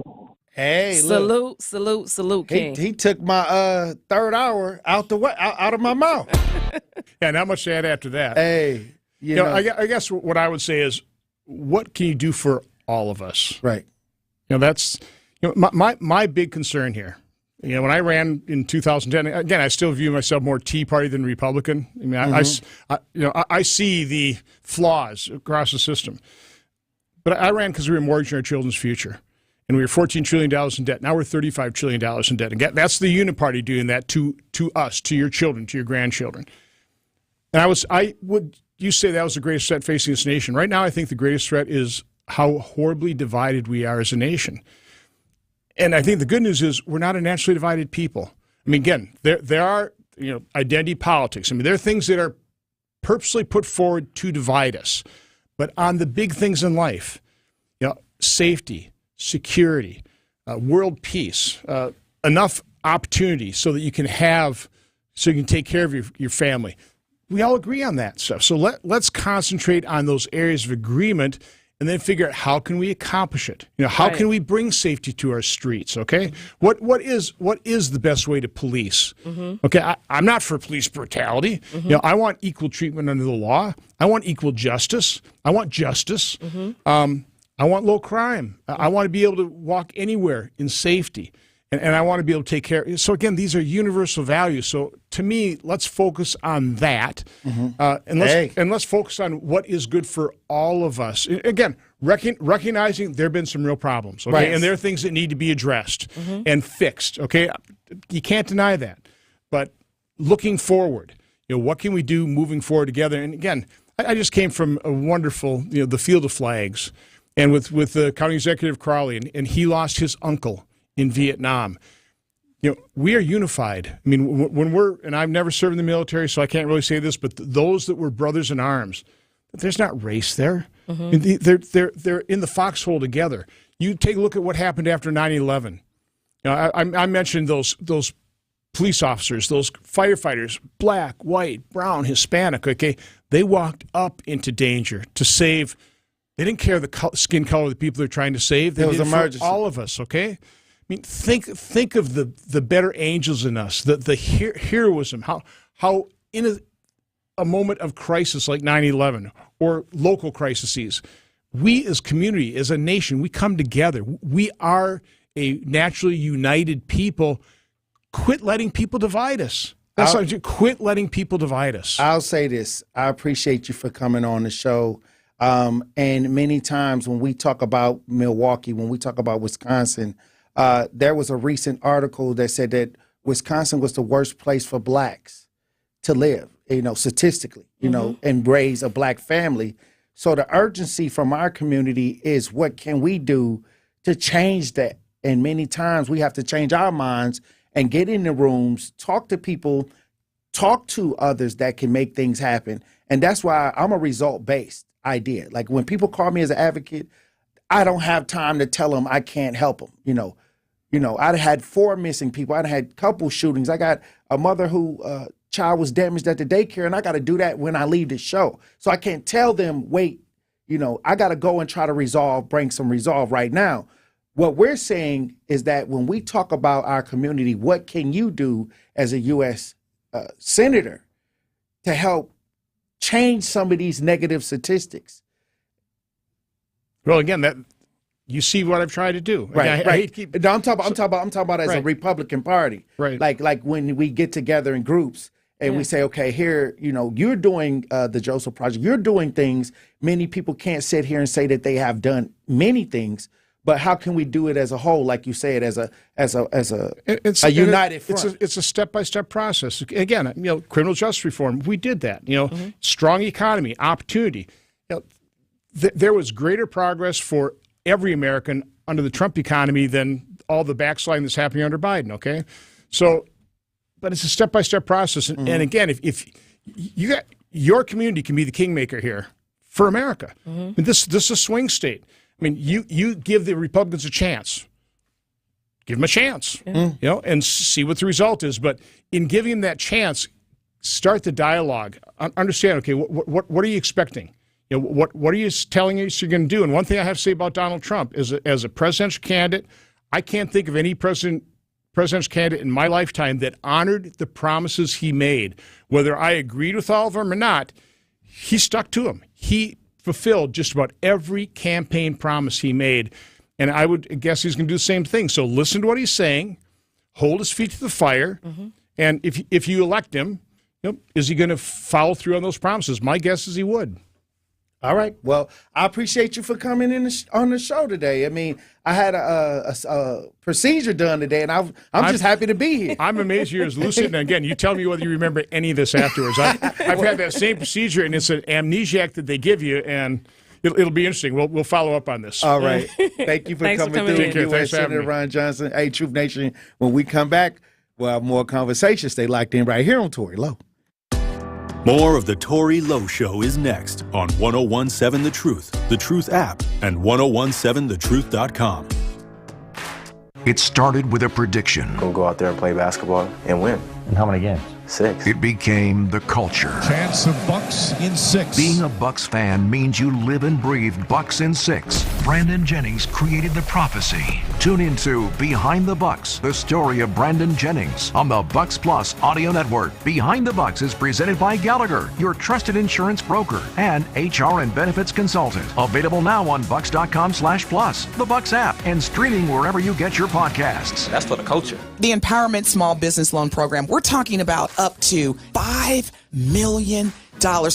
Hey, salute, King. He took my third hour out of my mouth. Yeah, not much to add after that. Hey, you know, I guess what I would say is, what can you do for all of us? Right. That's my big concern here. When I ran in 2010, again, I still view myself more Tea Party than Republican. I mean, I see the flaws across the system. But I ran because we were mortgaging our children's future. And we were $14 trillion in debt. Now we're $35 trillion in debt. And that's the Uniparty doing that to us, to your children, to your grandchildren. And you say that was the greatest threat facing this nation. Right now, I think the greatest threat is how horribly divided we are as a nation. And I think the good news is we're not a naturally divided people. I mean, again, there are identity politics. I mean, there are things that are purposely put forward to divide us. But on the big things in life, safety, security, world peace, enough opportunity so that you can take care of your family. We all agree on that stuff. So let's concentrate on those areas of agreement and then figure out how can we accomplish it. How can we bring safety to our streets? Okay, what is the best way to police? Mm-hmm. Okay, I'm not for police brutality. Mm-hmm. I want equal treatment under the law. I want equal justice. I want justice. Mm-hmm. I want low crime. Mm-hmm. I want to be able to walk anywhere in safety. And I want to be able to take care. So again, these are universal values. So to me, let's focus on that, and let's focus on what is good for all of us. Again, recognizing there have been some real problems, okay, right. And there are things that need to be addressed and fixed. Okay, you can't deny that. But looking forward, what can we do moving forward together? And again, I just came from a wonderful, the Field of Flags, and with the County Executive Crowley, and he lost his uncle in Vietnam. We are unified. I mean, when and I've never served in the military, so I can't really say this, but those that were brothers in arms, there's not race there. Mm-hmm. They're in the foxhole together. You take a look at what happened after 9/11. I mentioned those police officers, those firefighters, black, white, brown, Hispanic. Okay, they walked up into danger to save. They didn't care the skin color of the people they're trying to save. They did it for all of us. Okay. I mean, think of the better angels in us, the heroism, how in a moment of crisis like 9/11 or local crises, we as community, as a nation, we come together. We are a naturally united people. Quit letting people divide us. Quit letting people divide us. I'll say this. I appreciate you for coming on the show. And many times when we talk about Milwaukee, when we talk about Wisconsin, there was a recent article that said that Wisconsin was the worst place for blacks to live, statistically, and raise a black family. So the urgency from our community is, what can we do to change that? And many times we have to change our minds and get in the rooms, talk to people, talk to others that can make things happen. And that's why I'm a result-based idea. Like when people call me as an advocate, I don't have time to tell them I can't help them, I'd had 4 missing people. I'd had a couple shootings. I got a mother who child was damaged at the daycare, and I got to do that when I leave the show. So I can't tell them, wait, I got to go and try to bring some resolve right now. What we're saying is that when we talk about our community, what can you do as a U.S. Senator to help change some of these negative statistics? Well, again, you see what I've tried to do. Right, right. I'm talking about as right. a Republican Party. Right. Like when we get together in groups and we say, okay, here, you're doing the Joseph Project. You're doing things. Many people can't sit here and say that they have done many things, but how can we do it as a whole, like you said, as a united front? It's a step-by-step process. Again, criminal justice reform, we did that. Strong economy, opportunity. There was greater progress for every American under the Trump economy than all the backsliding that's happening under Biden, okay? So, but it's a step-by-step process. And again, if you got your community can be the kingmaker here for America. I mean, this is a swing state. I mean, you give the Republicans a chance. Give them a chance, and see what the result is. But in giving them that chance, start the dialogue. Understand, okay, what are you expecting? What are you telling us you're going to do? And one thing I have to say about Donald Trump is, as a presidential candidate, I can't think of any presidential candidate in my lifetime that honored the promises he made. Whether I agreed with all of them or not, he stuck to them. He fulfilled just about every campaign promise he made. And I would guess he's going to do the same thing. So listen to what he's saying, hold his feet to the fire, and if you elect him, is he going to follow through on those promises? My guess is he would. All right. Well, I appreciate you for coming in on the show today. I mean, I had a procedure done today, and I'm just happy to be here. I'm amazed you're as lucid. And again, you tell me whether you remember any of this afterwards. I've had that same procedure, and it's an amnesiac that they give you, and it'll be interesting. We'll follow up on this. All right. Thank you for coming through. Take care. Thanks for having Senator me. Ron Johnson. Hey, Truth Nation, when we come back, we'll have more conversations. Stay locked in right here on Tory Lowe. More of the Tory Lowe Show is next on 1017 The Truth app, and 1017thetruth.com. It started with a prediction. Gonna go out there and play basketball and win. And how many games? 6. It became the culture. Chance of Bucks in 6. Being a Bucks fan means you live and breathe Bucks in 6. Brandon Jennings created the prophecy. Tune into Behind the Bucks, the story of Brandon Jennings on the Bucks Plus audio network. Behind the Bucks is presented by Gallagher, your trusted insurance broker and HR and benefits consultant. Available now on bucks.com/plus, the Bucks app, and streaming wherever you get your podcasts. That's for the culture. The Empowerment Small Business Loan Program, we're talking about up to $5 million,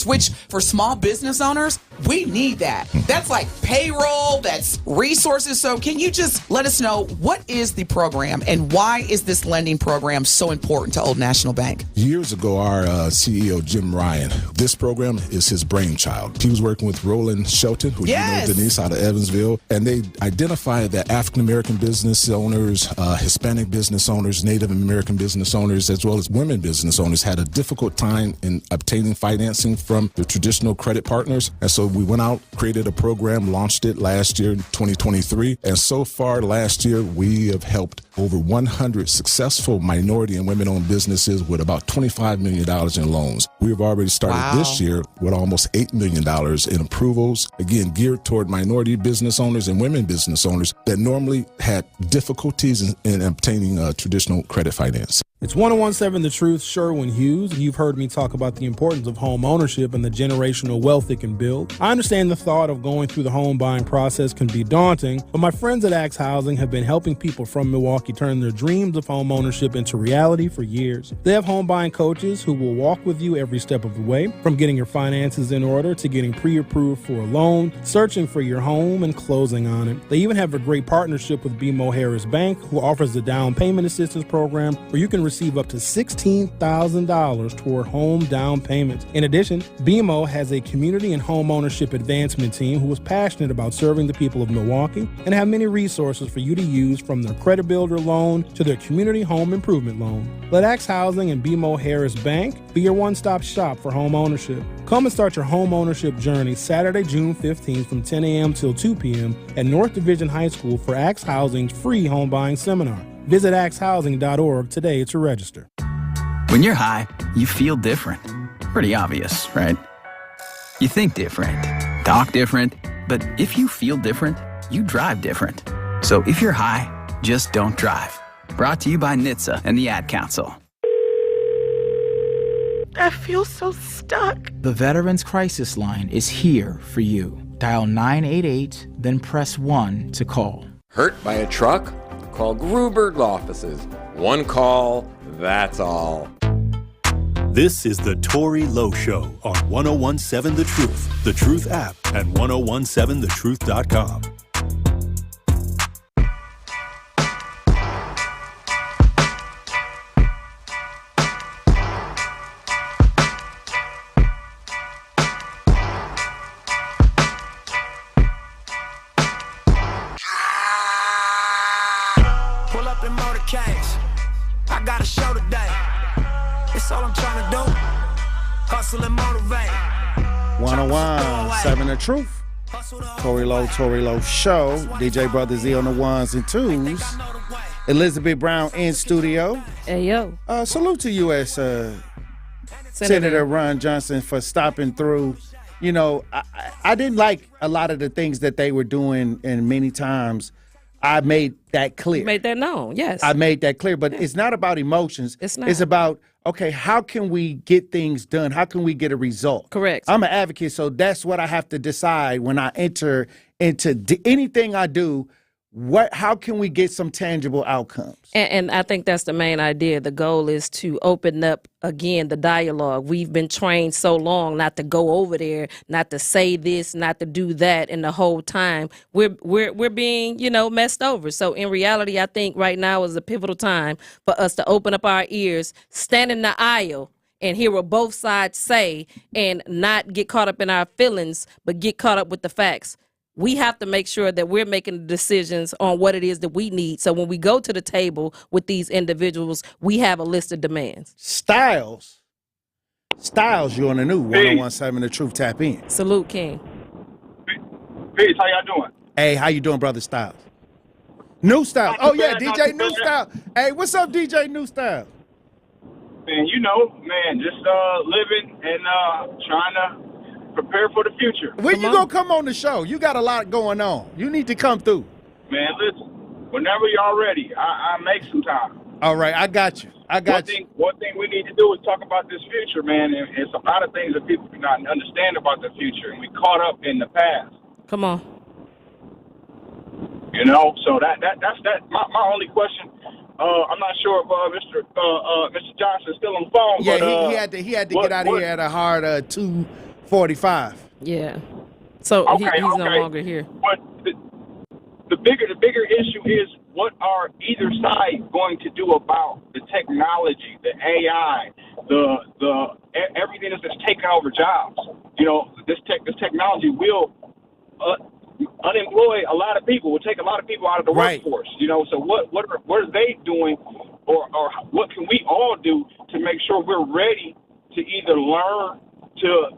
which for small business owners, we need that. That's like payroll, that's resources. So can you just let us know, what is the program and why is this lending program so important to Old National Bank? Years ago, our CEO, Jim Ryan, this program is his brainchild. He was working with Roland Shelton, who you know, Denise, out of Evansville, and they identified that African-American business owners, Hispanic business owners, Native American business owners, as well as women business owners had a difficult time in obtaining financing from the traditional credit partners. And so we went out, created a program, launched it last year, 2023. And so far last year, we have helped over 100 successful minority and women-owned businesses with about $25 million in loans. We've already started this year with almost $8 million in approvals, again, geared toward minority business owners and women business owners that normally had difficulties in obtaining traditional credit finance. It's 1017 The Truth, Sherwin Hughes, and you've heard me talk about the importance of home ownership and the generational wealth it can build. I understand the thought of going through the home buying process can be daunting, but my friends at Axe Housing have been helping people from Milwaukee turn their dreams of home ownership into reality for years. They have home buying coaches who will walk with you every step of the way, from getting your finances in order to getting pre-approved for a loan, searching for your home, and closing on it. They even have a great partnership with BMO Harris Bank, who offers the down payment assistance program where you can receive up to $16,000 toward home down payments. In addition, BMO has a community and home ownership advancement team who is passionate about serving the people of Milwaukee and have many resources for you to use, from their credit builder loan to their community home improvement loan. Let Axe Housing and BMO Harris Bank be your one-stop shop for home ownership. Come and start your home ownership journey Saturday, June 15th from 10 a.m. till 2 p.m. at North Division High School for Axe Housing's free home buying seminar. Visit axehousing.org today to register. When you're high, you feel different. Pretty obvious, right? You think different, talk different, but if you feel different, you drive different. So if you're high, just don't drive. Brought to you by NHTSA and the Ad Council. I feel so stuck. The Veterans Crisis Line is here for you. Dial 988, then press 1 to call. Hurt by a truck? Call Gruberg offices. One call, that's all. This is the Tory Lowe Show on 1017 The Truth App, and 1017thetruth.com. That's all I'm trying to do. Hustle and motivate. 101.7 The Truth. Tory Lowe Show. DJ Brother Z on the ones and twos. Elizabeth Brown in studio. Hey, yo. Salute to U.S. Senator Ron Johnson for stopping through. You know, I didn't like a lot of the things that they were doing, and many times I made that clear. You made that known, yes. I made that clear, but it's not about emotions. It's not. It's about, okay, how can we get things done? How can we get a result? Correct. I'm an advocate, so that's what I have to decide when I enter into anything I do. How can we get some tangible outcomes? And I think that's the main idea. The goal is to open up, again, the dialogue. We've been trained so long not to go over there, not to say this, not to do that, and the whole time we're being, messed over. So in reality, I think right now is a pivotal time for us to open up our ears, stand in the aisle, and hear what both sides say, and not get caught up in our feelings, but get caught up with the facts. We have to make sure that we're making decisions on what it is that we need. So when we go to the table with these individuals, we have a list of demands. Styles, you're on the new 101.7 The Truth. Tap in. Salute, King. Peace, how y'all doing? Hey, how you doing, Brother Styles? New Styles. Oh, yeah, DJ New Styles. Hey, what's up, DJ New Styles? Man, just living and trying to prepare for the future. When you gonna come on the show? You got a lot going on. You need to come through. Man, listen, whenever y'all ready, I make some time. All right, I got you. One thing we need to do is talk about this future, man. And it's a lot of things that people do not understand about the future, and we caught up in the past. Come on. So that's my only question. I'm not sure if Mr. Johnson's still on the phone. Yeah, but, he had to get out of here at a hard 2:45. Yeah. So he's no longer here. But the bigger issue is, what are either side going to do about the technology, the AI, the everything that's taking over jobs? This technology will unemploy a lot of people. Will take a lot of people out of the workforce. So what are they doing, or what can we all do to make sure we're ready to either learn to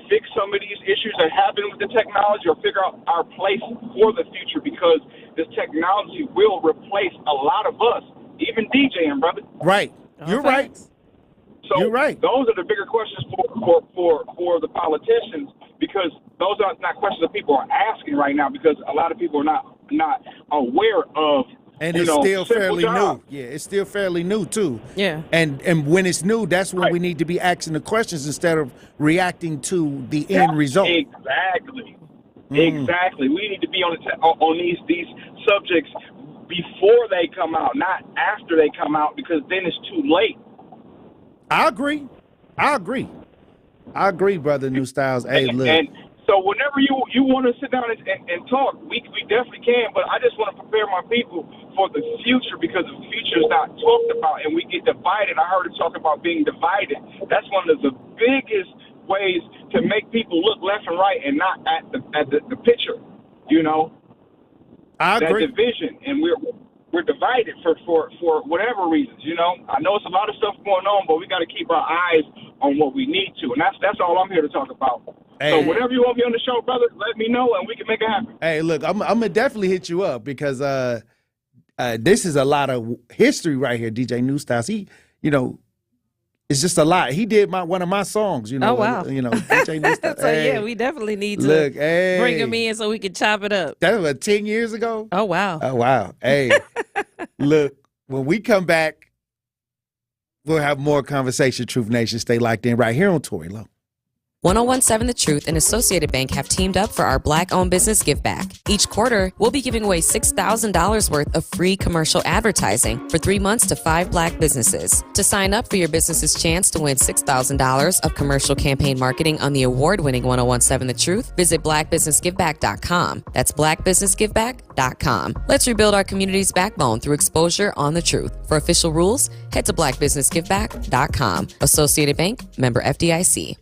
fix some of these issues that happen with the technology, or figure out our place for the future, because this technology will replace a lot of us, even DJing, brother. Right. You're right. So you're right. Those are the bigger questions for the politicians, because those are not questions that people are asking right now, because a lot of people are not aware of. And it's still fairly new. Yeah, it's still fairly new, too. Yeah. And when it's new, that's when we need to be asking the questions instead of reacting to the end result. Exactly. Exactly. We need to be on these subjects before they come out, not after they come out, because then it's too late. I agree, Brother New Styles. Hey, look. And so whenever you want to sit down and talk, we definitely can, but I just want to prepare my people for the future, because the future is not talked about, and we get divided. I heard it talk about being divided. That's one of the biggest ways to make people look left and right and not at the picture. I agree. That division, and we're divided for whatever reasons. I know it's a lot of stuff going on, but we got to keep our eyes on what we need to, and that's all I'm here to talk about. Hey. So whenever you want me on the show, brother, let me know and we can make it happen. Hey, look, I'm gonna definitely hit you up, because this is a lot of history right here, DJ New Styles. He, it's just a lot. He did one of my songs. Oh wow. DJ New Styles. So yeah, we definitely need to bring him in so we can chop it up. That was 10 years ago. Oh wow. Oh wow. Hey, look, when we come back, we'll have more conversation. Truth Nation, stay locked in right here on Tory Lowe. 101.7 The Truth and Associated Bank have teamed up for our Black-owned business give back. Each quarter, we'll be giving away $6,000 worth of free commercial advertising for 3 months to 5 Black businesses. To sign up for your business's chance to win $6,000 of commercial campaign marketing on the award-winning 101.7 The Truth, visit blackbusinessgiveback.com. That's blackbusinessgiveback.com. Let's rebuild our community's backbone through exposure on the truth. For official rules, head to blackbusinessgiveback.com. Associated Bank, member FDIC.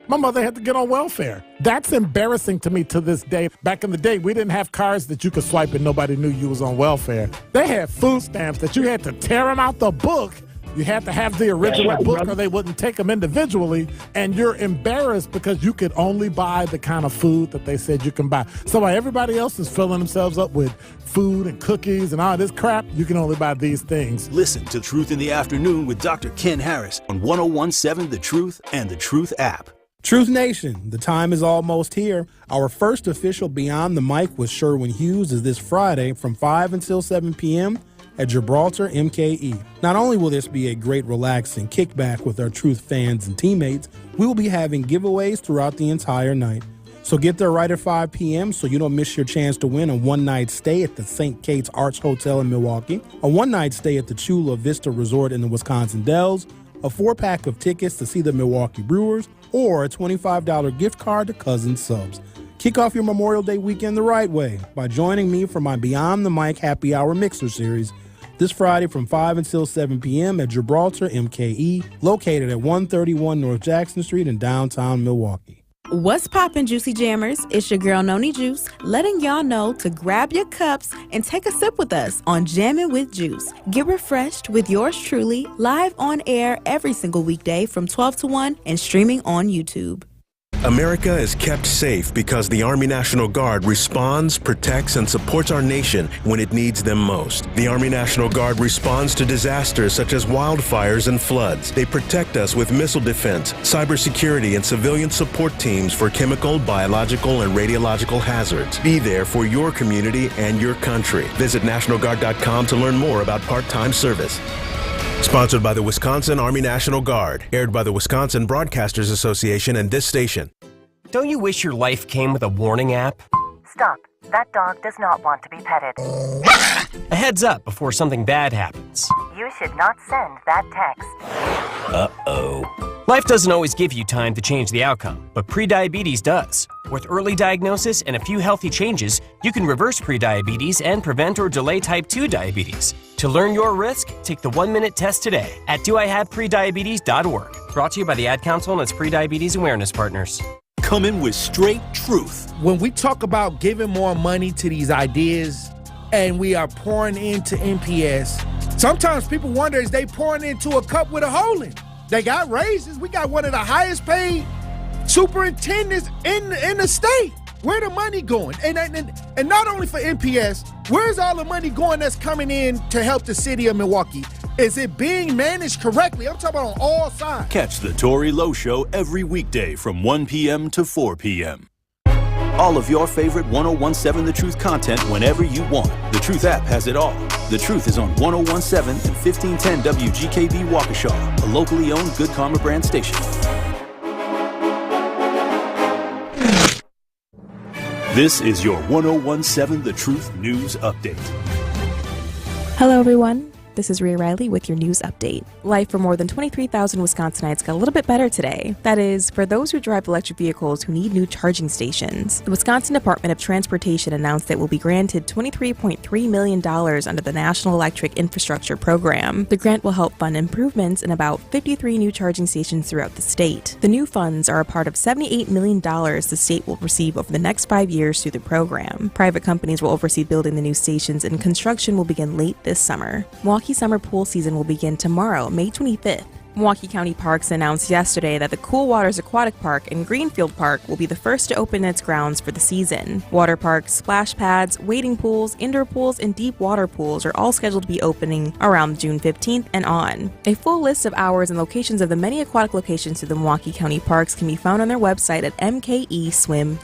My mother had to get on welfare. That's embarrassing to me to this day. Back in the day, we didn't have cards that you could swipe and nobody knew you was on welfare. They had food stamps that you had to tear them out the book You have to have the original book or they wouldn't take them individually, and you're embarrassed because you could only buy the kind of food that they said you can buy. So while everybody else is filling themselves up with food and cookies and all this crap, you can only buy these things. Listen to Truth in the Afternoon with Dr. Ken Harris on 101.7 The Truth and the Truth app. Truth Nation, the time is almost here. Our first official Beyond the Mic with Sherwin Hughes is this Friday from 5 until 7 p.m. at Gibraltar MKE. Not only will this be a great relaxing kickback with our Truth fans and teammates, we will be having giveaways throughout the entire night. So get there right at 5 p.m. so you don't miss your chance to win a one-night stay at the St. Kate's Arch Hotel in Milwaukee, a one-night stay at the Chula Vista Resort in the Wisconsin Dells, a 4-pack of tickets to see the Milwaukee Brewers, or a $25 gift card to Cousin Subs. Kick off your Memorial Day weekend the right way by joining me for my Beyond the Mic Happy Hour Mixer Series this Friday from 5 until 7 p.m. at Gibraltar MKE, located at 131 North Jackson Street in downtown Milwaukee. What's poppin', Juicy Jammers? It's your girl, Noni Juice, letting y'all know to grab your cups and take a sip with us on Jammin' with Juice. Get refreshed with yours truly, live on air every single weekday from 12 to 1 and streaming on YouTube. America is kept safe because the Army National Guard responds, protects, and supports our nation when it needs them most. The Army National Guard responds to disasters such as wildfires and floods. They protect us with missile defense, cybersecurity, and civilian support teams for chemical, biological, and radiological hazards. Be there for your community and your country. Visit NationalGuard.com to learn more about part-time service. Sponsored by the Wisconsin Army National Guard. Aired by the Wisconsin Broadcasters Association and this station. Don't you wish your life came with a warning app? Stop. That dog does not want to be petted. A heads up before something bad happens. You should not send that text. Uh-oh. Life doesn't always give you time to change the outcome, but prediabetes does. With early diagnosis and a few healthy changes, you can reverse prediabetes and prevent or delay type 2 diabetes. To learn your risk, take the 1-minute test today at doihaveprediabetes.org. Brought to you by the Ad Council and its prediabetes awareness partners. Coming with straight truth. When we talk about giving more money to these ideas and we are pouring into NPS, sometimes people wonder, is they pouring into a cup with a hole in it? They got raises. We got one of the highest paid superintendents in the state. Where the money going? And not only for NPS, where's all the money going that's coming in to help the city of Milwaukee? Is it being managed correctly? I'm talking about on all sides. Catch the Tory Lowe Show every weekday from 1 p.m. to 4 p.m. All of your favorite 101.7 The Truth content whenever you want. The Truth app has it all. The Truth is on 101.7 and 1510 WGKB Waukesha, a locally owned Good Karma brand station. This is your 101.7 The Truth News Update. Hello, everyone. This is Rhea Riley with your news update. Life for more than 23,000 Wisconsinites got a little bit better today. That is, for those who drive electric vehicles who need new charging stations. The Wisconsin Department of Transportation announced that it will be granted $23.3 million under the National Electric Infrastructure Program. The grant will help fund improvements in about 53 new charging stations throughout the state. The new funds are a part of $78 million the state will receive over the next 5 years through the program. Private companies will oversee building the new stations, and construction will begin late this summer. Milwaukee summer pool season will begin tomorrow, May 25th. Milwaukee County Parks announced yesterday that the Cool Waters Aquatic Park in Greenfield Park will be the first to open its grounds for the season. Water parks, splash pads, wading pools, indoor pools, and deep water pools are all scheduled to be opening around June 15th and on. A full list of hours and locations of the many aquatic locations to the Milwaukee County Parks can be found on their website at mkeswim.com.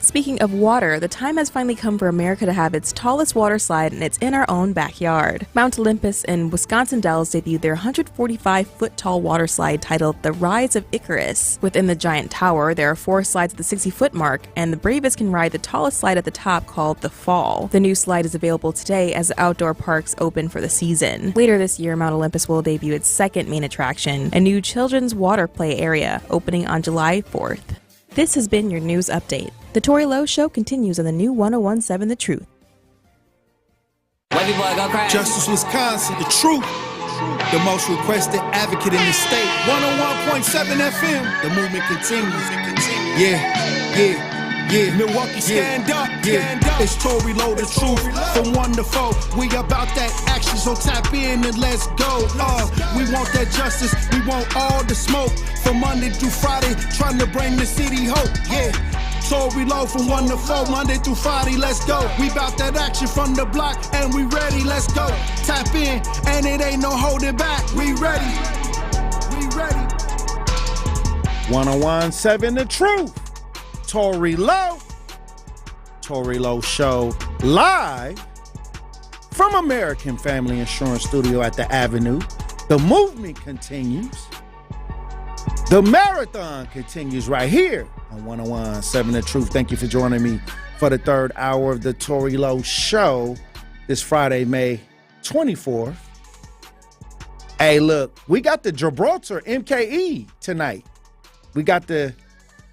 Speaking of water, the time has finally come for America to have its tallest water slide, and it's in our own backyard. Mount Olympus and Wisconsin Dells debuted their 145-foot-tall water slide titled The Rise of Icarus. Within the giant tower, there are 4 slides at the 60-foot mark, and the bravest can ride the tallest slide at the top called The Fall. The new slide is available today as the outdoor parks open for the season. Later this year, Mount Olympus will debut its second main attraction, a new children's water play area, opening on July 4th. This has been your news update. The Tory Lowe Show continues on the new 101.7 The Truth. Justice Wisconsin, the truth. The most requested advocate in the state. 101.7 FM. The movement continues. Yeah. Yeah, Milwaukee, stand up, stand up. It's Tory, Lowe, the truth. From 1 to 4, we about that action, so tap in and let's go. We want that justice, we want all the smoke. From Monday through Friday, trying to bring the city hope. Yeah, Tory, Lowe, from 1 to 4, Monday through Friday, let's go. We about that action from the block, and we ready, let's go. Tap in, and it ain't no holding back. We ready, we ready. 1017 The Truth. Tory Lowe. Tory Lowe Show live from American Family Insurance Studio at the Avenue. The movement continues. The marathon continues right here on 1017 The Truth. Thank you for joining me for the third hour of the Tory Lowe Show this Friday, May 24th. Hey, look, we got the Gibraltar MKE tonight. We got the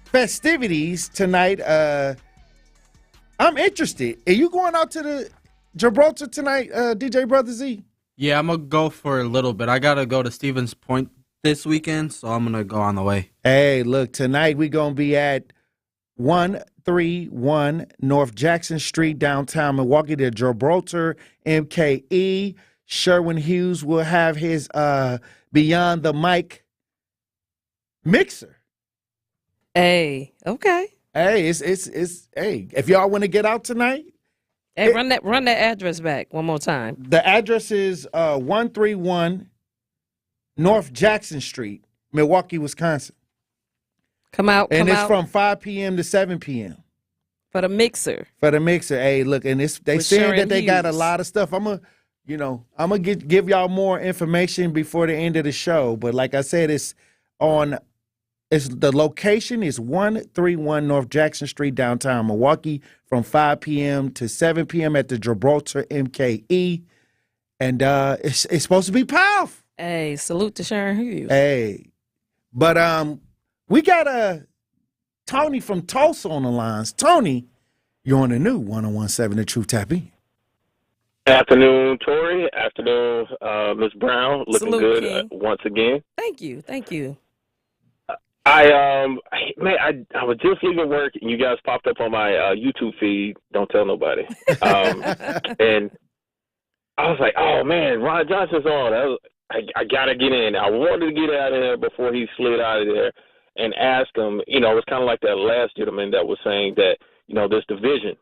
festivities tonight. I'm interested. Are you going out to the Gibraltar tonight, DJ Brother Z? Yeah, I'm going to go for a little bit. I got to go to Stevens Point this weekend, so I'm going to go on the way. Hey, look, tonight we're going to be at 131 North Jackson Street, downtown Milwaukee, the Gibraltar MKE. Sherwin Hughes will have his Beyond the Mic mixer. Hey, okay. Hey, it's hey, if y'all want to get out tonight. Hey, run that address back one more time. The address is 131 North Jackson Street, Milwaukee, Wisconsin. Come out. And it's out. from 5 p.m. to 7 p.m. For the mixer. Hey, look, and they saying that they got a lot of stuff. I'm gonna give y'all more information before the end of the show. But like I said, the location is 131 North Jackson Street, downtown Milwaukee, from 5 p.m. to 7 p.m. at the Gibraltar MKE. And it's supposed to be powerful. Hey, salute to Sharon Hughes. Hey. But we got Tony from Tulsa on the lines. Tony, you're on the new 1017 The Truth. Tap in. Afternoon, Tory. Afternoon, Ms. Brown. Looking salute, good King. Once again. Thank you. I was just leaving work and you guys popped up on my YouTube feed. Don't tell nobody. And I was like, oh man, Ron Johnson's on. I gotta get in. I wanted to get out of there before he slid out of there and ask him. It was kind of like that last gentleman that was saying that this division,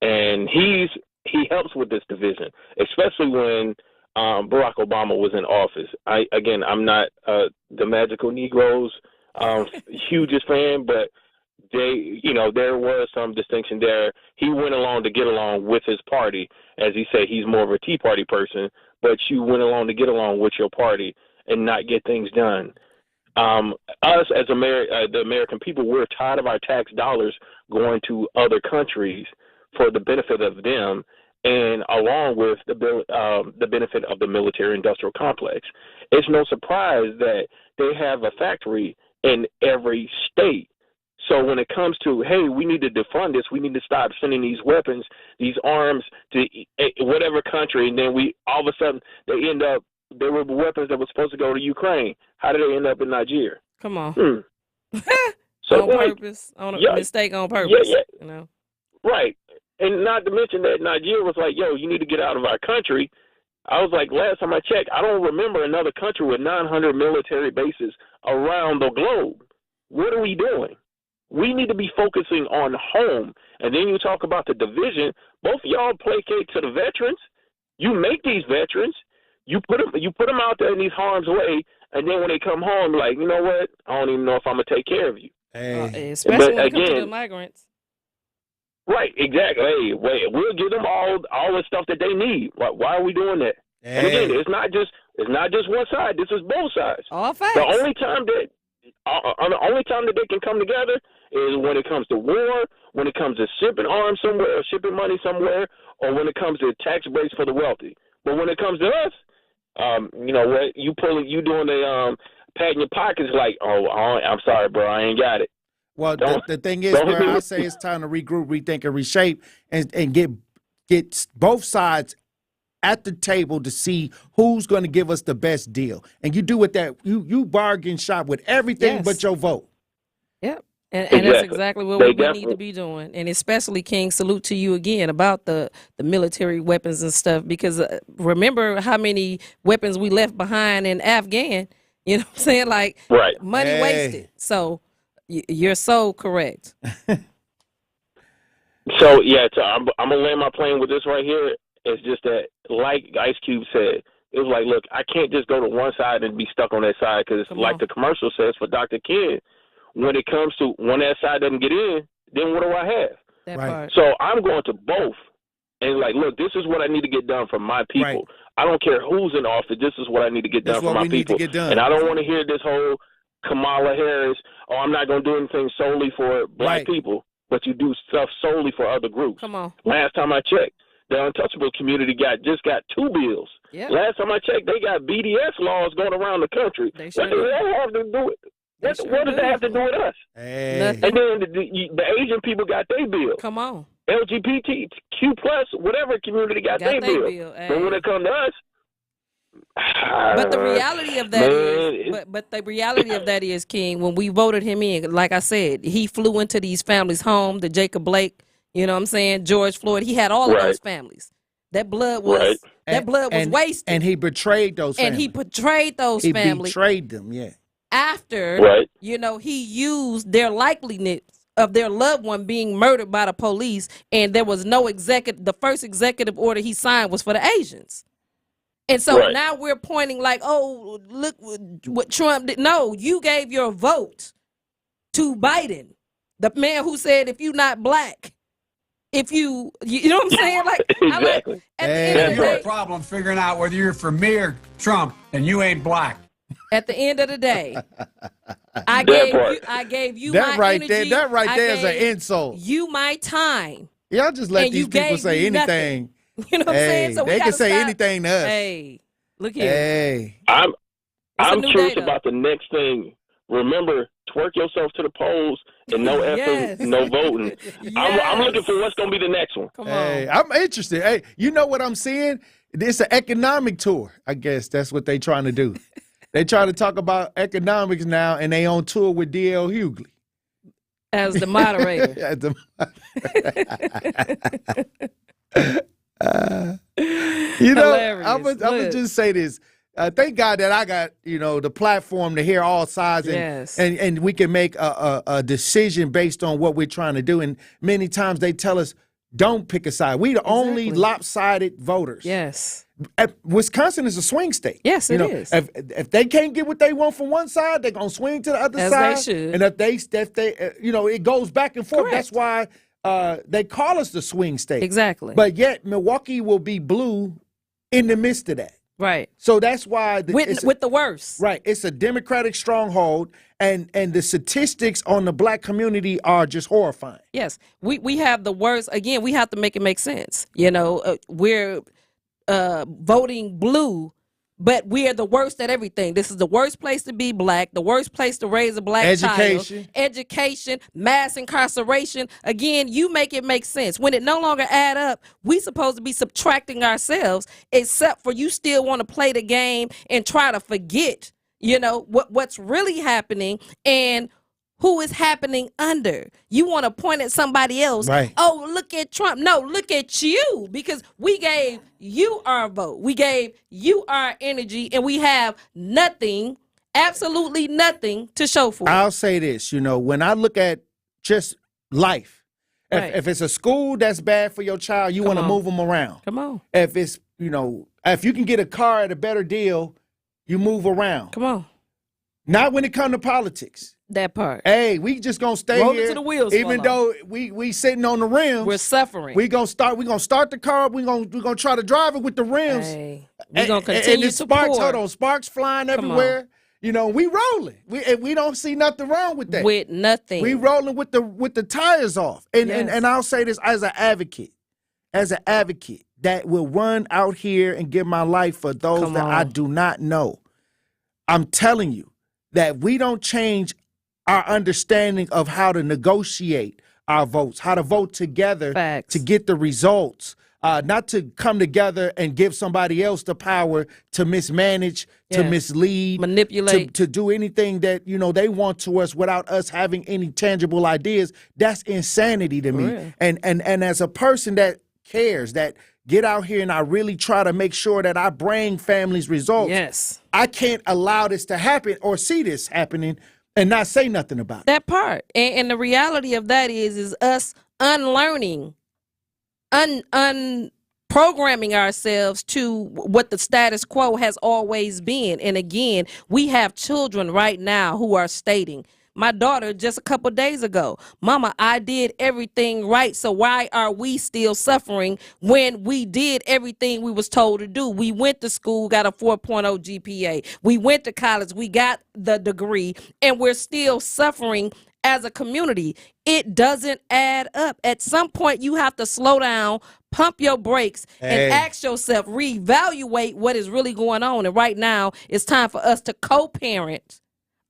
and he helps with this division, especially when Barack Obama was in office. I'm not the Magical Negroes hugest fan, but there was some distinction there. He went along to get along with his party. As he said, he's more of a Tea Party person, but you went along to get along with your party and not get things done. Us as the American people, we're tired of our tax dollars going to other countries for the benefit of them, and along with the benefit of the military-industrial complex. It's no surprise that they have a factory in every state. So when it comes to, hey, we need to defund this, we need to stop sending these weapons, these arms to whatever country, and then all of a sudden there were weapons that were supposed to go to Ukraine. How did they end up in Nigeria? Come on. So on purpose, mistake on purpose. Yeah. Right. And not to mention that Nigeria was like, yo, you need to get out of our country. I was like, last time I checked, I don't remember another country with 900 military bases around the globe. What are we doing? We need to be focusing on home. And then you talk about the division. Both of y'all placate to the veterans. You make these veterans. You put them out there in these harm's way, and then when they come home, like, you know what? I don't even know if I'm gonna take care of you. Especially when it comes to the migrants. Right, exactly. Hey, wait, we'll give them all the stuff that they need. Why are we doing that? Hey. And again, it's not just one side. This is both sides. All facts. The only time that they can come together is when it comes to war, when it comes to shipping arms somewhere, or shipping money somewhere, or when it comes to tax breaks for the wealthy. But when it comes to us, you know what? You doing the patting your pockets like, oh, I'm sorry, bro, I ain't got it. Well, the thing is, bro, I say it's time to regroup, rethink, and reshape, and get both sides at the table to see who's going to give us the best deal. And you do with that, you bargain shop with everything but your vote. Yep. And that's exactly what we need to be doing. And especially, King, salute to you again about the military weapons and stuff, because remember how many weapons we left behind in Afghan. You know what I'm saying? Like, money wasted. So you're so correct. So, I'm going to land my plane with this right here. It's just that, like Ice Cube said, it was like, look, I can't just go to one side and be stuck on that side, because like the commercial says for Dr. King, when it comes to when that side doesn't get in, then what do I have? That part. So I'm going to both. And like, look, this is what I need to get done for my people. Right. I don't care who's in office. This is what I need to get done for my people. And I don't want to hear this whole Kamala Harris, I'm not going to do anything solely for black people, but you do stuff solely for other groups. Come on. Last time I checked, the untouchable community just got 2 bills. Yep. Last time I checked, they got BDS laws going around the country. What does that have to do with it? What does that have to do with us? Hey. And then the Asian people got their bill. Come on. LGBTQ plus, whatever community got their bill. But when it comes to us, but the reality of that the reality of that is, King, when we voted him in, like I said, he flew into these families' home, the Jacob Blake, you know what I'm saying, George Floyd. He had all of those families. That blood was wasted. And he betrayed those families. And he betrayed those families. He betrayed them, yeah. After, he used their likeliness of their loved one being murdered by the police, and there was no the first executive order he signed was for the Asians. And so now we're pointing like, oh, look what Trump did. No, you gave your vote to Biden, the man who said, if you're not black, if you know what I'm saying? Like, exactly. At the end of the you have day, a problem figuring out whether you're for me or Trump, and you ain't black. At the end of the day, I gave you that my right energy. there. That right there is an insult. You my time. Y'all just let these people say anything. You know what I'm saying? So they can say anything to us. Hey, look here. Hey, I'm curious about the next thing. Remember, twerk yourself to the polls and no effort, no voting. I'm looking for what's going to be the next one. Come on. I'm interested. Hey, you know what I'm seeing? It's an economic tour. I guess that's what they trying to do. They try to talk about economics now, and they on tour with D.L. Hughley as the moderator. I'm gonna just say this. Thank God that I got the platform to hear all sides, and we can make a decision based on what we're trying to do. And many times they tell us, don't pick a side. We the only lopsided voters. Yes. Wisconsin is a swing state. Yes, it is. If they can't get what they want from one side, they're gonna swing to the other side. They should. And if they it goes back and forth. Correct. That's why they call us the swing state. Exactly. But yet Milwaukee will be blue in the midst of that. Right. So that's why with the worst. Right. It's a Democratic stronghold, and the statistics on the black community are just horrifying. Yes. We have the worst. Again, we have to make it make sense. We're voting blue, but we are the worst at everything. This is the worst place to be black, the worst place to raise a black child. Education, mass incarceration. Again, you make it make sense. When it no longer add up, we supposed to be subtracting ourselves, except for you still want to play the game and try to forget, what's really happening and who is happening under. You want to point at somebody else. Right. Oh, look at Trump. No, look at you, because we gave you our vote. We gave you our energy, and we have nothing, absolutely nothing to show for it. I'll say this, when I look at just life, if it's a school that's bad for your child, you want to move them around. Come on. If it's, if you can get a car at a better deal, you move around. Come on. Not when it comes to politics. That part. Hey, we just gonna stay Roll here. To the wheels, even though we sitting on the rims. We're suffering. We gonna start the car. We gonna try to drive it with the rims. Hey, we gonna continue and to sparks. pour. Hold on, sparks flying everywhere. We rolling. We don't see nothing wrong with that. With nothing. We rolling with the tires off. And I'll say this as an advocate that will run out here and give my life for those that I do not know. I'm telling you that we don't change our understanding of how to negotiate our votes, how to vote together to get the results. not to come together and give somebody else the power to mismanage, to mislead, manipulate, to do anything that they want to us without us having any tangible ideas. That's insanity to me. Real. And as a person that cares, that get out here and I really try to make sure that I bring families results. Yes. I can't allow this to happen or see this happening and not say nothing about it. That part. And the reality of that is us unlearning, unprogramming ourselves to what the status quo has always been. And again, we have children right now who are stating, my daughter just a couple days ago, Mama, I did everything right, so why are we still suffering when we did everything we was told to do? We went to school, got a 4.0 GPA. We went to college, we got the degree, and we're still suffering as a community. It doesn't add up. At some point, you have to slow down, pump your brakes, and ask yourself, reevaluate what is really going on. And right now, it's time for us to co-parent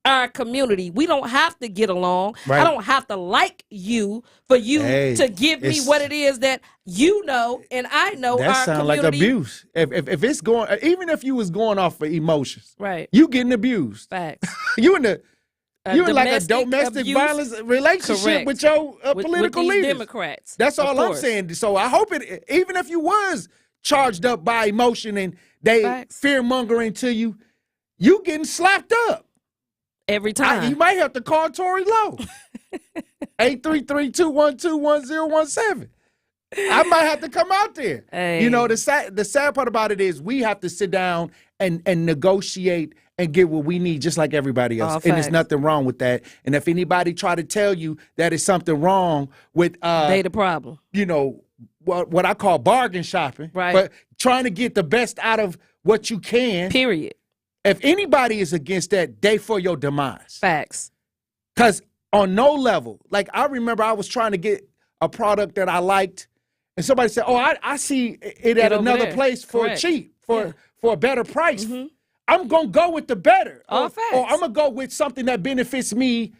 our community. We don't have to get along. Right. I don't have to like you for you to give me what it is that you know and I know. That our sounds community. like abuse. If it's going, even if you was going off for emotions, Right. you getting abused. Facts. You in like a domestic domestic abuse. violence relationship Correct. with your With political these leaders. Democrats. That's Of all I'm course. saying. So I hope it, even if you was charged up by emotion and they fear mongering to you, you getting slapped up. Every time. You might have to call Tory Lowe. 833-212-1017. I might have to come out there. Hey. The sad part about it is we have to sit down and negotiate and get what we need just like everybody else. All And there's facts. nothing wrong with that. And if anybody try to tell you that it's something wrong with they the problem. What I call bargain shopping. Right. But trying to get the best out of what you can. Period. If anybody is against that, they for your demise. Facts. Because on no level, like I remember I was trying to get a product that I liked, and somebody said, "Oh, I see it at over another there." place for Correct. cheap, for a better price." I'm gonna go with the better, All or facts. I'm gonna go with something that benefits me.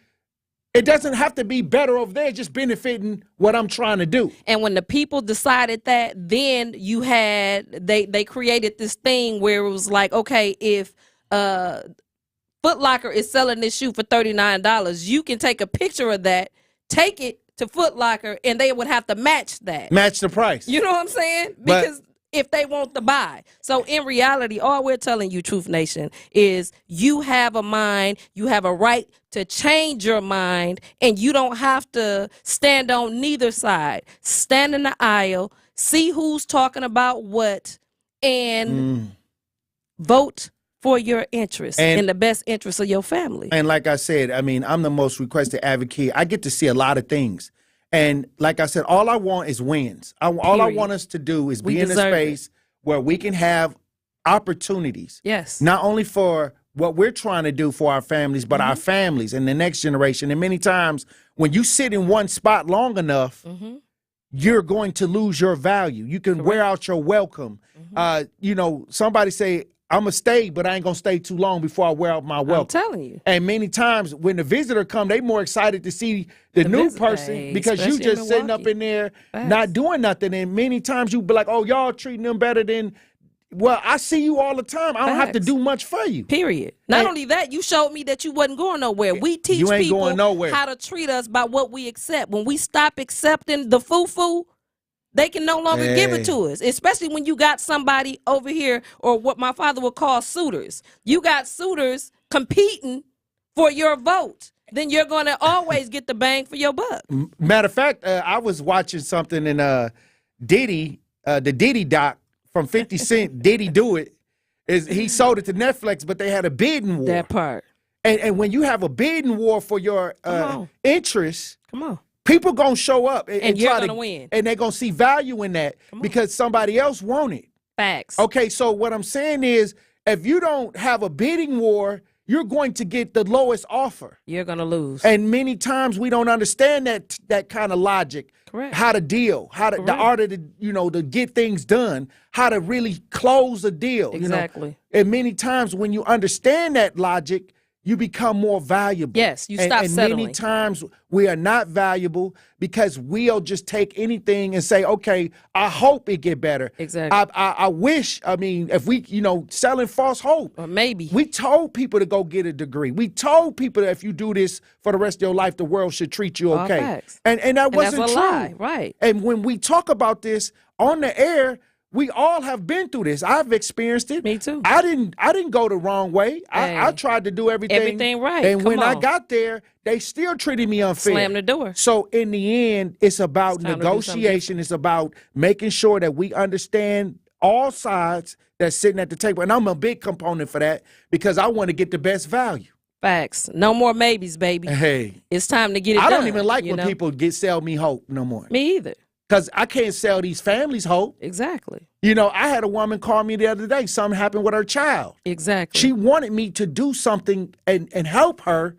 It doesn't have to be better over there; just benefiting what I'm trying to do. And when the people decided that, then you had they created this thing where it was like, okay, if Foot Locker is selling this shoe for $39, you can take a picture of that, take it to Foot Locker, and they would have to match that. Match the price. You know what I'm saying? But- Because if they want to buy. So in reality, all we're telling you, Truth Nation, is you have a mind, you have a right to change your mind, and you don't have to stand on neither side. Stand in the aisle, see who's talking about what, and vote for your interests And- in the best interest of your family. And like I said, I mean, I'm the most requested advocate. I get to see a lot of things. And like I said, all I want is wins. All I Period. want us to do is We be in a deserve space where we can have opportunities. Yes. Not only for what we're trying to do for our families, but our families and the next generation. And many times when you sit in one spot long enough, you're going to lose your value. You can wear out your welcome. Somebody say, I'm going to stay, but I ain't going to stay too long before I wear out my welcome. I'm telling you. And many times when the visitor come, they more excited to see the new person Hey, because you especially in just sitting up Milwaukee. in there Facts. not doing nothing. And many times you be like, oh, y'all treating them better than, well, I see you all the time. I don't have to Facts. do much for you. Period. Not And- only that, you showed me that you wasn't going nowhere. We teach You ain't people going nowhere. how to treat us by what we accept. When we stop accepting the foo-foo, they can no longer give it to us, especially when you got somebody over here, or what my father would call suitors. You got suitors competing for your vote. Then you're going to always get the bang for your buck. Matter of fact, I was watching something in Diddy, the Diddy doc from 50 Cent, Diddy Do It. He sold it to Netflix, but they had a bidding war. That part. And when you have a bidding war for your interests, come on, people gonna show up and you're try gonna to win. and they're gonna see value in that because somebody else want it. Facts. Okay, so what I'm saying is, if you don't have a bidding war, you're going to get the lowest offer. You're going to lose. And many times we don't understand that kind of logic. Correct. How to deal, the Correct. art of to get things done, how to really close a deal. Exactly. And many times when you understand that logic, you become more valuable. Yes, you stop and settling. many times we are not valuable because we'll just take anything and say, okay, I hope it get better. Exactly. I wish, if we, selling false hope. Or maybe. We told people to go get a degree. We told people that if you do this for the rest of your life, the world should treat you okay. Facts. And that wasn't that's a true. lie. Right. And when we talk about this on the air, we all have been through this. I've experienced it. Me too. I didn't go the wrong way. I tried to do everything right. And when I on. got there, they still treated me unfair. Slam the door. So in the end, it's about negotiation. It's about making sure that we understand all sides that's sitting at the table. And I'm a big component for that because I want to get the best value. Facts. No more maybes, baby. Hey. It's time to get it done. I don't even like when people sell me hope no more. Me either. Because I can't sell these families hope. Exactly. I had a woman call me the other day. Something happened with her child. Exactly. She wanted me to do something and help her.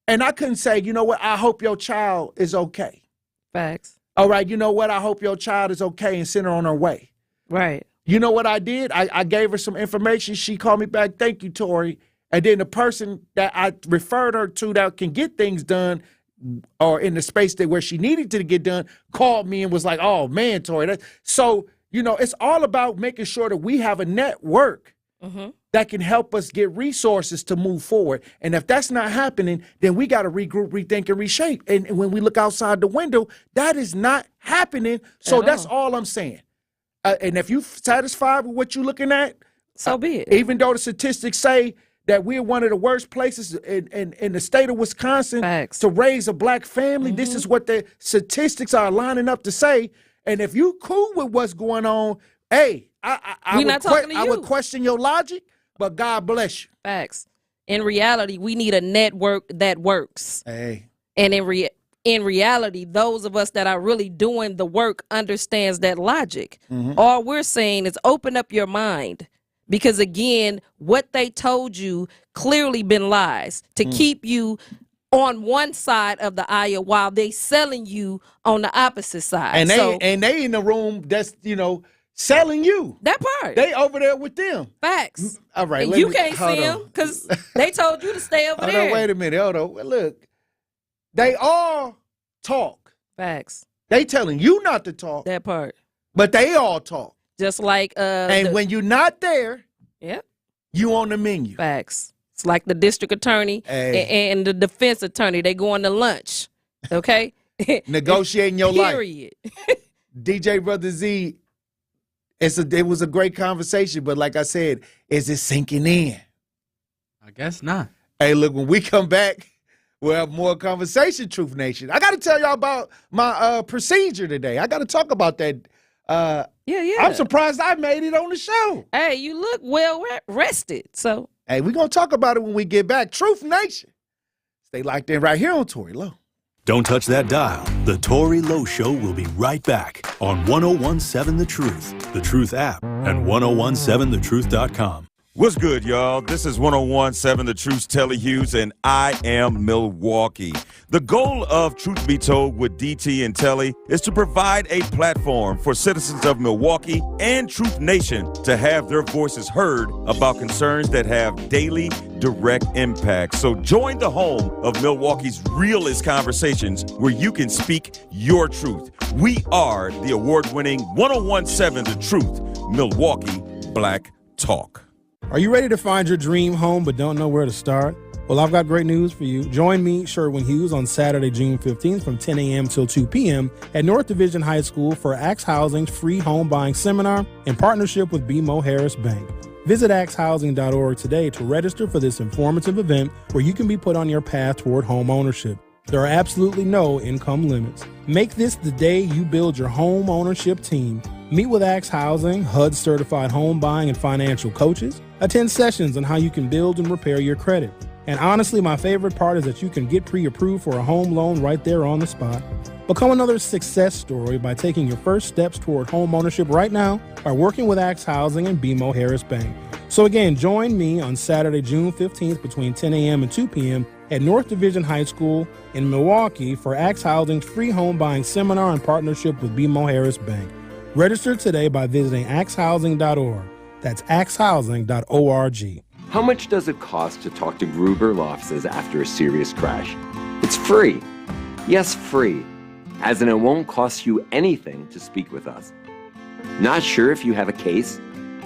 And I couldn't say, you know what, I hope your child is okay. Facts. All right, you know what, I hope your child is okay, and send her on her way. Right. You know what I did? I gave her some information. She called me back, thank you, Tory. And then the person that I referred her to that can get things done or in the space where she needed to get done, called me and was like, oh, man, Tory. So, it's all about making sure that we have a network that can help us get resources to move forward. And if that's not happening, then we got to regroup, rethink, and reshape. And when we look outside the window, that is not happening. So that's all I'm saying. And if you're satisfied with what you're looking at, so be it. Even though the statistics say that we're one of the worst places in the state of Wisconsin to raise a black family. This is what the statistics are lining up to say. And if you cool with what's going on, hey, I would question your logic, but God bless you. Facts. In reality, we need a network that works. Hey. And in reality, those of us that are really doing the work understands that logic. All we're saying is open up your mind. Because again, what they told you clearly been lies to keep you on one side of the aisle while they selling you on the opposite side. And they in the room that's selling you. That part. They over there with them. Facts. All right. And you can't see them because they told you to stay over there. Hold on, wait a minute. Hold on. Well, look, they all talk. Facts. They telling you not to talk. That part. But they all talk. Just like and when you're not there, you on the menu. Facts. It's like the district attorney and the defense attorney. They going to lunch. Okay? Negotiating your life. Period. DJ Brother Z, it was a great conversation, but like I said, is it sinking in? I guess not. Hey, look, when we come back, we'll have more conversation, Truth Nation. I got to tell y'all about my procedure today. I got to talk about that. I'm surprised I made it on the show. Hey, you look well rested. So, hey, we're going to talk about it when we get back. Truth Nation. Stay locked in right here on Tory Lowe. Don't touch that dial. The Tory Lowe Show will be right back on 1017 The Truth app, and 1017thetruth.com. What's good, y'all? This is 1017 The Truth's Telly Hughes, and I am Milwaukee. The goal of Truth Be Told with DT and Telly is to provide a platform for citizens of Milwaukee and Truth Nation to have their voices heard about concerns that have daily, direct impact. So join the home of Milwaukee's realest conversations where you can speak your truth. We are the award-winning 1017 The Truth, Milwaukee Black Talk. Are you ready to find your dream home but don't know where to start? Well, I've got great news for you. Join me, Sherwin Hughes, on Saturday, June 15th from 10 a.m. till 2 p.m. at North Division High School for Axe Housing's free home buying seminar in partnership with BMO Harris Bank. Visit axehousing.org today to register for this informative event where you can be put on your path toward home ownership. There are absolutely no income limits. Make this the day you build your home ownership team. Meet with Axe Housing, HUD certified home buying and financial coaches. Attend sessions on how you can build and repair your credit. And honestly, my favorite part is that you can get pre-approved for a home loan right there on the spot. Become another success story by taking your first steps toward home ownership right now by working with Axe Housing and BMO Harris Bank. So again, join me on Saturday, June 15th between 10 a.m. and 2 p.m. at North Division High School in Milwaukee for Axe Housing's free home buying seminar in partnership with BMO Harris Bank. Register today by visiting axehousing.org. That's axehousing.org. How much does it cost to talk to Gruber Law Offices after a serious crash? It's free. Yes, free. As in, it won't cost you anything to speak with us. Not sure if you have a case?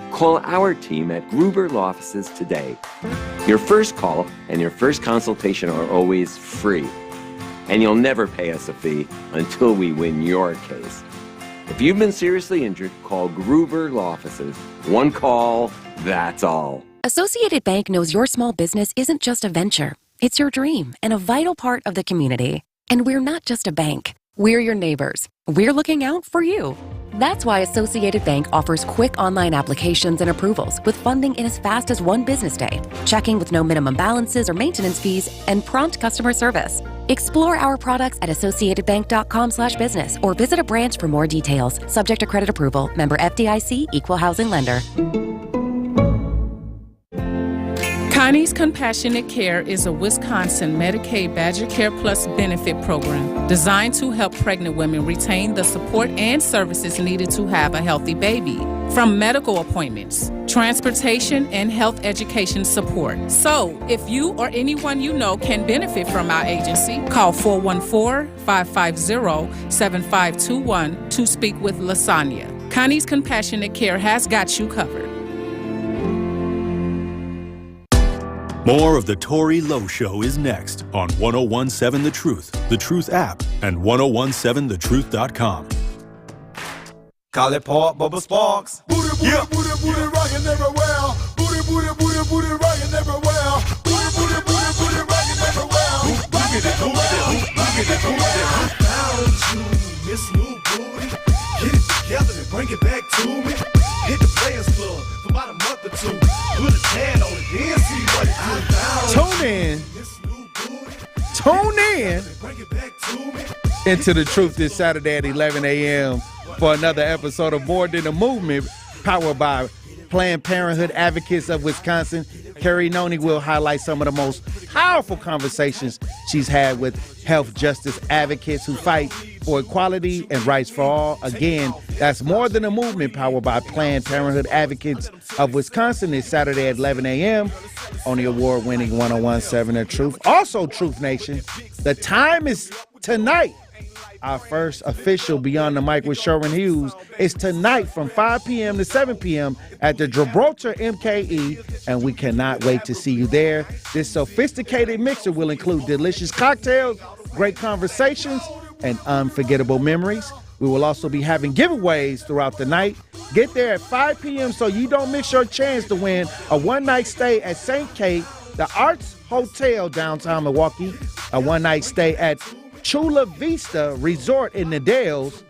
Call our team at Gruber Law Offices today. Your first call and your first consultation are always free. And you'll never pay us a fee until we win your case. If you've been seriously injured, call Gruber Law Offices. One call, that's all. Associated Bank knows your small business isn't just a venture. It's your dream and a vital part of the community. And we're not just a bank. We're your neighbors. We're looking out for you. That's why Associated Bank offers quick online applications and approvals with funding in as fast as one business day, checking with no minimum balances or maintenance fees, and prompt customer service. Explore our products at associatedbank.com/business or visit a branch for more details. Subject to credit approval. Member FDIC, Equal Housing Lender. Connie's Compassionate Care is a Wisconsin Medicaid Badger Care Plus benefit program designed to help pregnant women retain the support and services needed to have a healthy baby. From medical appointments, transportation, and health education support. So, if you or anyone you know can benefit from our agency, call 414-550-7521 to speak with Lasagna. Connie's Compassionate Care has got you covered. More of the Tory Lowe Show is next on 1017 The Truth app, and 1017thetruth.com. Call it Port Bubba Sparks. Booty, booty, booty, booty, rockin' everywhere. Booty, booty, booty, booty, rockin' everywhere. Booty, booty, booty, booty, rockin' everywhere. Rockin' everywhere. Rockin' everywhere. I found you, Miss New Booty. Get it together and bring it back to me. Hit the Players Club for about a month or two. Put a tan on it, then see what it Tune in into The Truth this Saturday at 11 a.m. for another episode of More Than a Movement, powered by Planned Parenthood Advocates of Wisconsin. Carrie Noni will highlight some of the most powerful conversations she's had with health justice advocates who fight for equality and rights for all. Again, that's More Than a Movement, powered by Planned Parenthood Advocates of Wisconsin. This Saturday at 11 a.m. on the award-winning 1017 The Truth. Also, Truth Nation, the time is tonight. Our first official Beyond the Mic with Sherwin Hughes is tonight from 5 p.m. to 7 p.m. at the Gibraltar MKE, and we cannot wait to see you there. This sophisticated mixer will include delicious cocktails, great conversations, and unforgettable memories. We will also be having giveaways throughout the night. Get there at 5 p.m. so you don't miss your chance to win a one-night stay at St. Kate, the Arts Hotel downtown Milwaukee, a one-night stay at Chula Vista Resort in the Dells,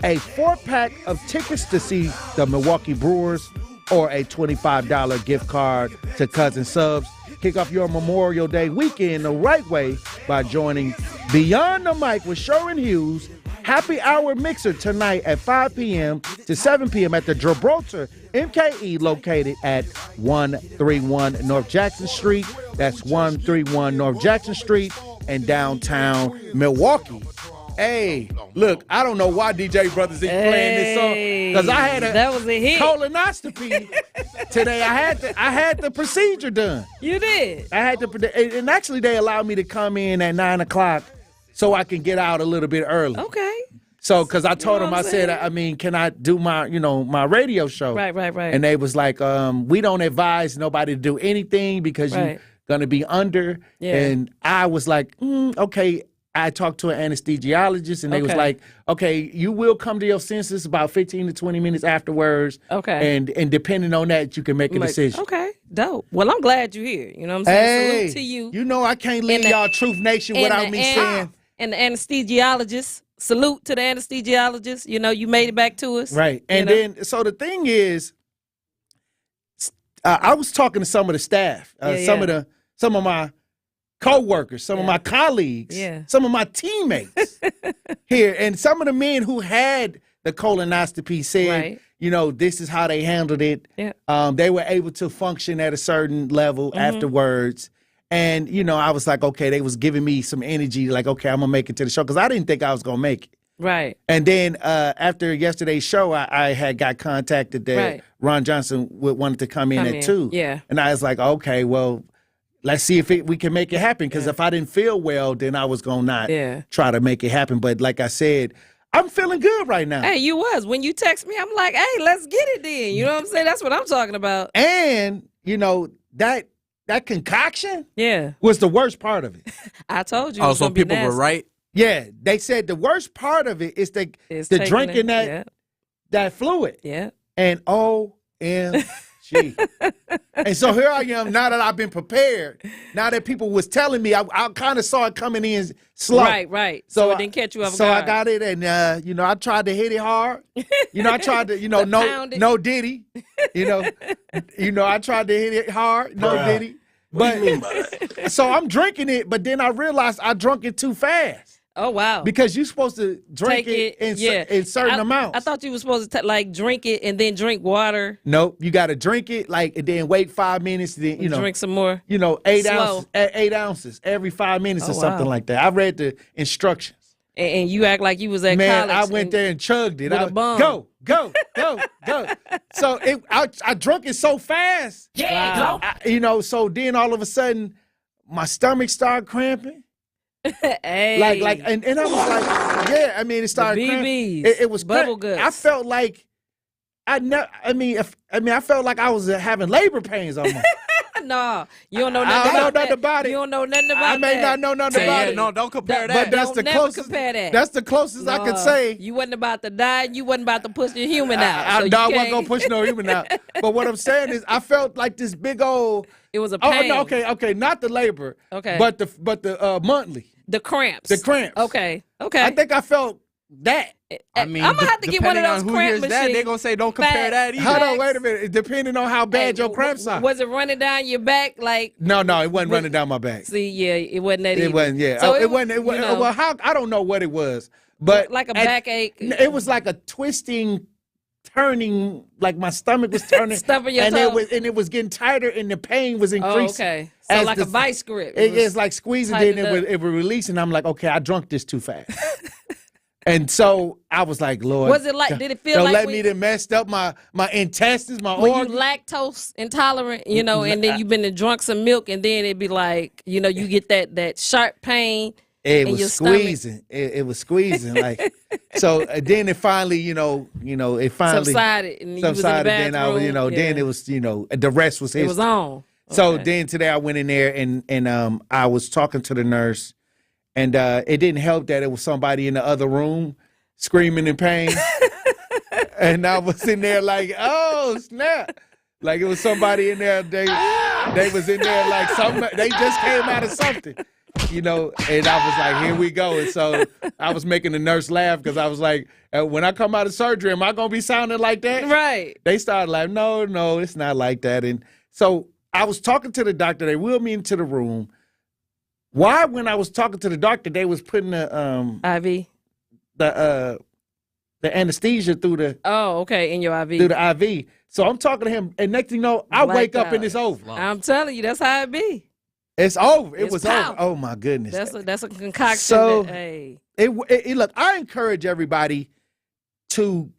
a 4-pack of tickets to see the Milwaukee Brewers, or a $25 gift card to Cousin Subs. Kick off your Memorial Day weekend the right way by joining Beyond the Mic with Sherwin Hughes Happy Hour Mixer tonight at 5 p.m. to 7 p.m. at the Gibraltar MKE, located at 131 North Jackson Street. That's 131 North Jackson Street in downtown Milwaukee. Hey, look, I don't know why DJ Brothers is playing this song, because I had that was a hit. Colonoscopy today. I had the procedure done. You did? I had to, and actually they allowed me to come in at 9 o'clock so I can get out a little bit early. Okay. So, because I told them, I said, I mean, can I do my, my radio show? Right. And they was like, we don't advise nobody to do anything because you're going to be under. Yeah. And I was like, okay. I talked to an anesthesiologist, and they was like, okay, you will come to your senses about 15 to 20 minutes afterwards. Okay. And depending on that, you can make a decision. Okay, dope. Well, I'm glad you're here. You know what I'm saying? Hey, salute to you. You know I can't leave y'all Truth Nation without me saying. And the anesthesiologist, salute to the anesthesiologist. You know, you made it back to us. Right. And then, so the thing is, I was talking to some of the staff, some of my co-workers, some of my colleagues, some of my teammates here, and some of the men who had the colonoscopy said, this is how they handled it. Yeah. They were able to function at a certain level afterwards. And, I was like, okay, they was giving me some energy, like, okay, I'm going to make it to the show, because I didn't think I was going to make it. Right. And then after yesterday's show, I had got contacted that Ron Johnson wanted to come in at 2. Yeah. And I was like, okay, well, let's see if we can make it happen. Because if I didn't feel well, then I was going to not try to make it happen. But like I said, I'm feeling good right now. Hey, you was. When you text me, I'm like, hey, let's get it then. You know what I'm saying? That's what I'm talking about. And, that concoction was the worst part of it. I told you. Oh, so people were right? Yeah. They said the worst part of it is the drinking that fluid. Yeah. And OMG. And so here I am, now that I've been prepared, now that people was telling me, I kind of saw it coming in slow. Right. So it didn't catch you off guard. So I got it, and, I tried to hit it hard. I tried to, no Diddy. I tried to hit it hard, no Diddy. But so I'm drinking it, but then I realized I drunk it too fast. Oh, wow. Because you're supposed to drink it in certain amounts. I thought you were supposed to drink it and then drink water. Nope. You got to drink it and then wait 5 minutes. Then drink some more. 8 ounces. 8 ounces every 5 minutes or something like that. I read the instructions. And you act like you was at college. I went there and chugged it. With a bum. Go. So I drunk it so fast. Yeah. Wow. So then all of a sudden my stomach started cramping. Hey. And I was like, it started cramping. It was bubble guts. I felt like I felt like I was having labor pains almost. No, you don't know nothing about it. You don't know nothing about I may not know nothing about it. No, don't compare that. But that's Don't the never closest. compare that. That's the closest I could say. You wasn't about to die. You wasn't about to push the human out. I wasn't gonna push no human out. But what I'm saying is, I felt like this big old. It was a pain. Oh, no, okay, not the labor. Okay. But the monthly. The cramps. The cramps. Okay. I think I felt that. I mean, I'm gonna have to get one of those cramp machines. They're gonna say don't compare that either. Hold on, wait a minute. Depending on how bad your cramps are. Was it running down your back like? No, it wasn't running down my back. See, it wasn't that. It either. wasn't. Yeah, So it wasn't. Well, how I don't know what it was, but like a backache. It was like a twisting, turning. Like my stomach was turning, Stuffing your and toe. it was getting tighter, and the pain was increasing. Oh, okay. So like a vice grip. It's like squeezing it, and it would release, and I'm like, okay, I drunk this too fast. And so I was like, Lord, Was it like? Did it feel don't like let me to messed up my intestines, my when organs. you lactose intolerant, and then you've been and drunk some milk, and then it'd be like, you get that sharp pain. It in was your stomach. squeezing. It was squeezing. Like so. Then it finally, it finally Subsided, and you was in the Then I was, bathroom. then it was, the rest was history. It was on. So Okay. then today I went in there and I was talking to the nurse, and it didn't help that it was somebody in the other room screaming in pain, and I was in there like, oh snap. Like it was somebody in there. They was in there like they just came out of something. And I was like, here we go. And so I was making the nurse laugh because I was like, when I come out of surgery, am I going to be sounding like that? Right. They started like, no, it's not like that. And so I was talking to the doctor. They wheeled me into the room. Why, when I was talking to the doctor, they was putting the IV, the anesthesia through the in your IV. through the IV. So I'm talking to him, and next thing you know, I wake up and it's over. I'm telling you, that's how it be. It's over. It It's was powerful. over. Oh my goodness. That's a concoction. So hey. Look, I encourage everybody to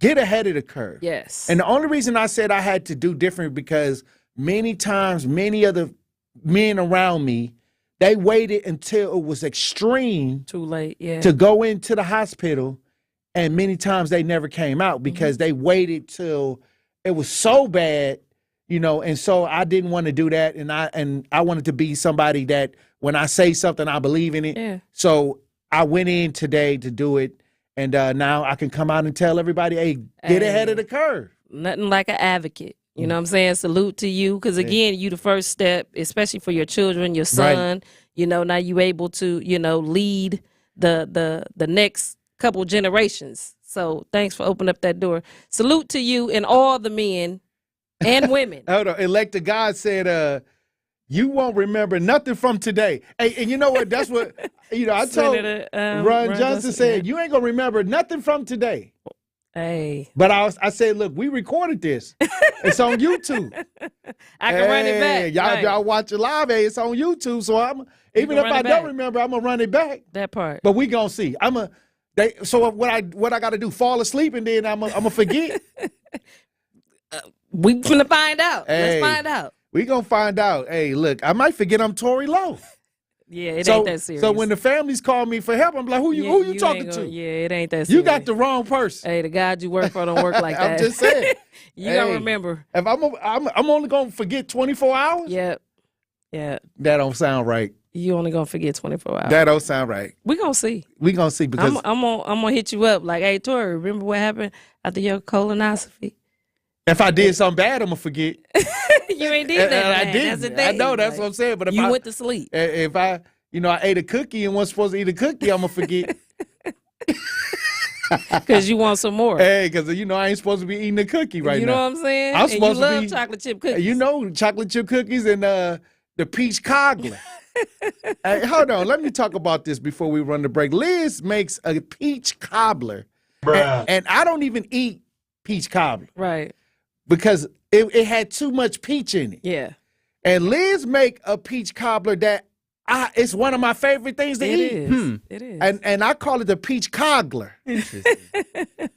get ahead of the curve. Yes. And the only reason I said I had to do different because many times, many other men around me, they waited until it was extreme. Too late, yeah. To go into the hospital, and many times they never came out because they waited till it was so bad. And so I didn't want to do that, and I wanted to be somebody that when I say something, I believe in it. Yeah. So I went in today to do it, and now I can come out and tell everybody, hey, get ahead of the curve. Nothing like an advocate. You know what I'm saying? Salute to you, because again, you the first step, especially for your children, your son. Right. Now you able to lead the next couple generations. So thanks for opening up that door. Salute to you and all the men. And women. Hold on. Elect God said, you won't remember nothing from today. Hey, and you know what? That's what, I told Senator, Ron Johnson said, you ain't going to remember nothing from today. Hey. But I said, look, we recorded this. It's on YouTube. I can run it back. Y'all watch it live. Hey, it's on YouTube. So even if I don't remember, I'm going to run it back. That part. But we going to see. So what I got to do? Fall asleep and then I'm gonna forget. We gonna find out. Hey, Let's find out. We gonna find out. Hey, look, I might forget I'm Tory Lowe. Yeah, it ain't that serious. So when the families call me for help, I'm like, who you talking to? Yeah, it ain't that serious. You got the wrong person. Hey, the God you work for don't work like that. I'm just saying. You gotta remember. If I'm only gonna forget 24 hours. Yeah. That don't sound right. You only gonna forget 24 hours. That don't sound right. We gonna see. Because I'm gonna hit you up like, hey, Tory, remember what happened after your colonoscopy? If I did something bad, I'm gonna forget. You ain't did that. I didn't. That's the thing. I know. That's what I'm saying. But if you went to sleep. If I ate a cookie and wasn't supposed to eat a cookie, I'm gonna forget. Because you want some more. Hey, because I ain't supposed to be eating a cookie right now. You know what I'm saying? I'm supposed you to love be chocolate chip cookies. You know, chocolate chip cookies and the peach cobbler. Hey, hold on. Let me talk about this before we run the break. Liz makes a peach cobbler. And I don't even eat peach cobbler. Right. Because it had too much peach in it. Yeah. And Liz make a peach cobbler that it's one of my favorite things to eat. It is. And I call it the peach cobbler. Interesting.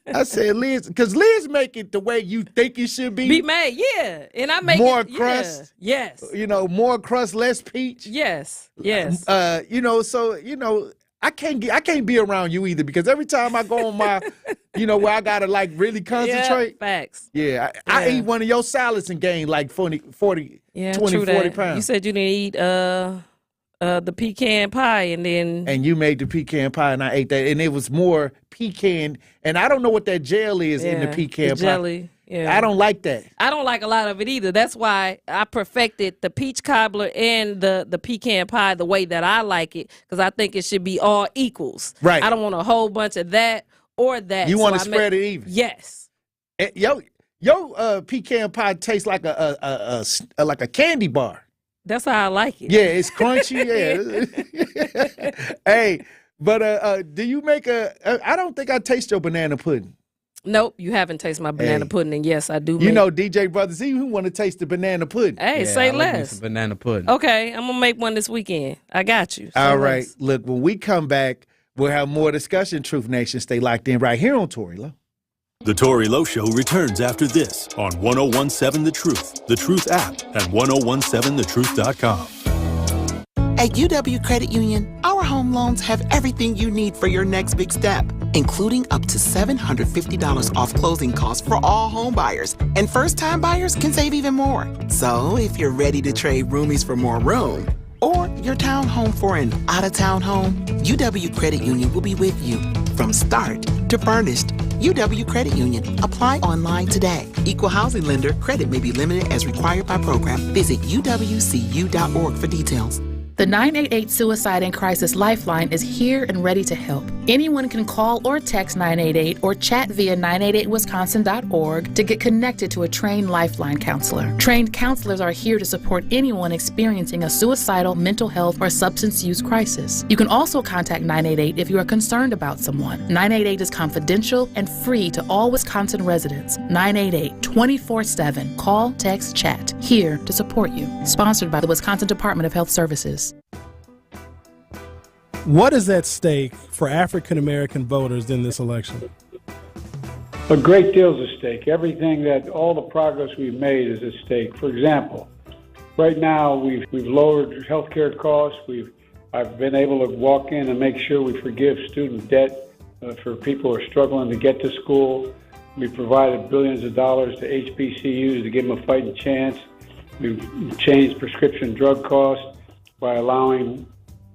I said, Liz, because Liz make it the way you think it should be. Be made, yeah. And I make more it, crust. Yeah. Yes. More crust, less peach. Yes. Yes. I can't be around you either because every time I go on my, where I gotta like really concentrate. Yeah, facts. Yeah, I eat one of your salads and gain like 40 pounds. You said you didn't eat the pecan pie and then. And you made the pecan pie and I ate that and it was more pecan and I don't know what that gel is in the pecan pie. Jelly. Yeah. I don't like that. I don't like a lot of it either. That's why I perfected the peach cobbler and the pecan pie the way that I like it because I think it should be all equals. Right. I don't want a whole bunch of that or that. You want to spread it even. Yes. Your pecan pie tastes like a candy bar. That's how I like it. Yeah, it's crunchy. Yeah. Hey, but do you make I don't think I taste your banana pudding. Nope, you haven't tasted my banana pudding, and yes, I do. DJ Brothers, who want to taste the banana pudding? Hey, say less. Banana pudding. Okay, I'm gonna make one this weekend. I got you. All right, look, when we come back, we'll have more discussion. Truth Nation, stay locked in right here on Tory Lowe. The Tory Lowe Show returns after this on 1017 The Truth app and 1017thetruth.com. At UW Credit Union, our home loans have everything you need for your next big step, including up to $750 off closing costs for all home buyers. And first-time buyers can save even more. So if you're ready to trade roomies for more room, or your townhome for an out-of-town home, UW Credit Union will be with you from start to furnished. UW Credit Union. Apply online today. Equal housing lender. Credit may be limited as required by program. Visit uwcu.org for details. The 988 Suicide and Crisis Lifeline is here and ready to help. Anyone can call or text 988 or chat via 988wisconsin.org to get connected to a trained Lifeline counselor. Trained counselors are here to support anyone experiencing a suicidal, mental health, or substance use crisis. You can also contact 988 if you are concerned about someone. 988 is confidential and free to all Wisconsin residents. 988 24/7. Call, text, chat. Here to support you. Sponsored by the Wisconsin Department of Health Services. What is at stake for African American voters in this election? A great deal is at stake. All the progress we've made is at stake. For example, right now we've lowered healthcare costs. I've been able to walk in and make sure we forgive student debt for people who are struggling to get to school. We provided billions of dollars to HBCUs to give them a fighting chance. We've changed prescription drug costs by allowing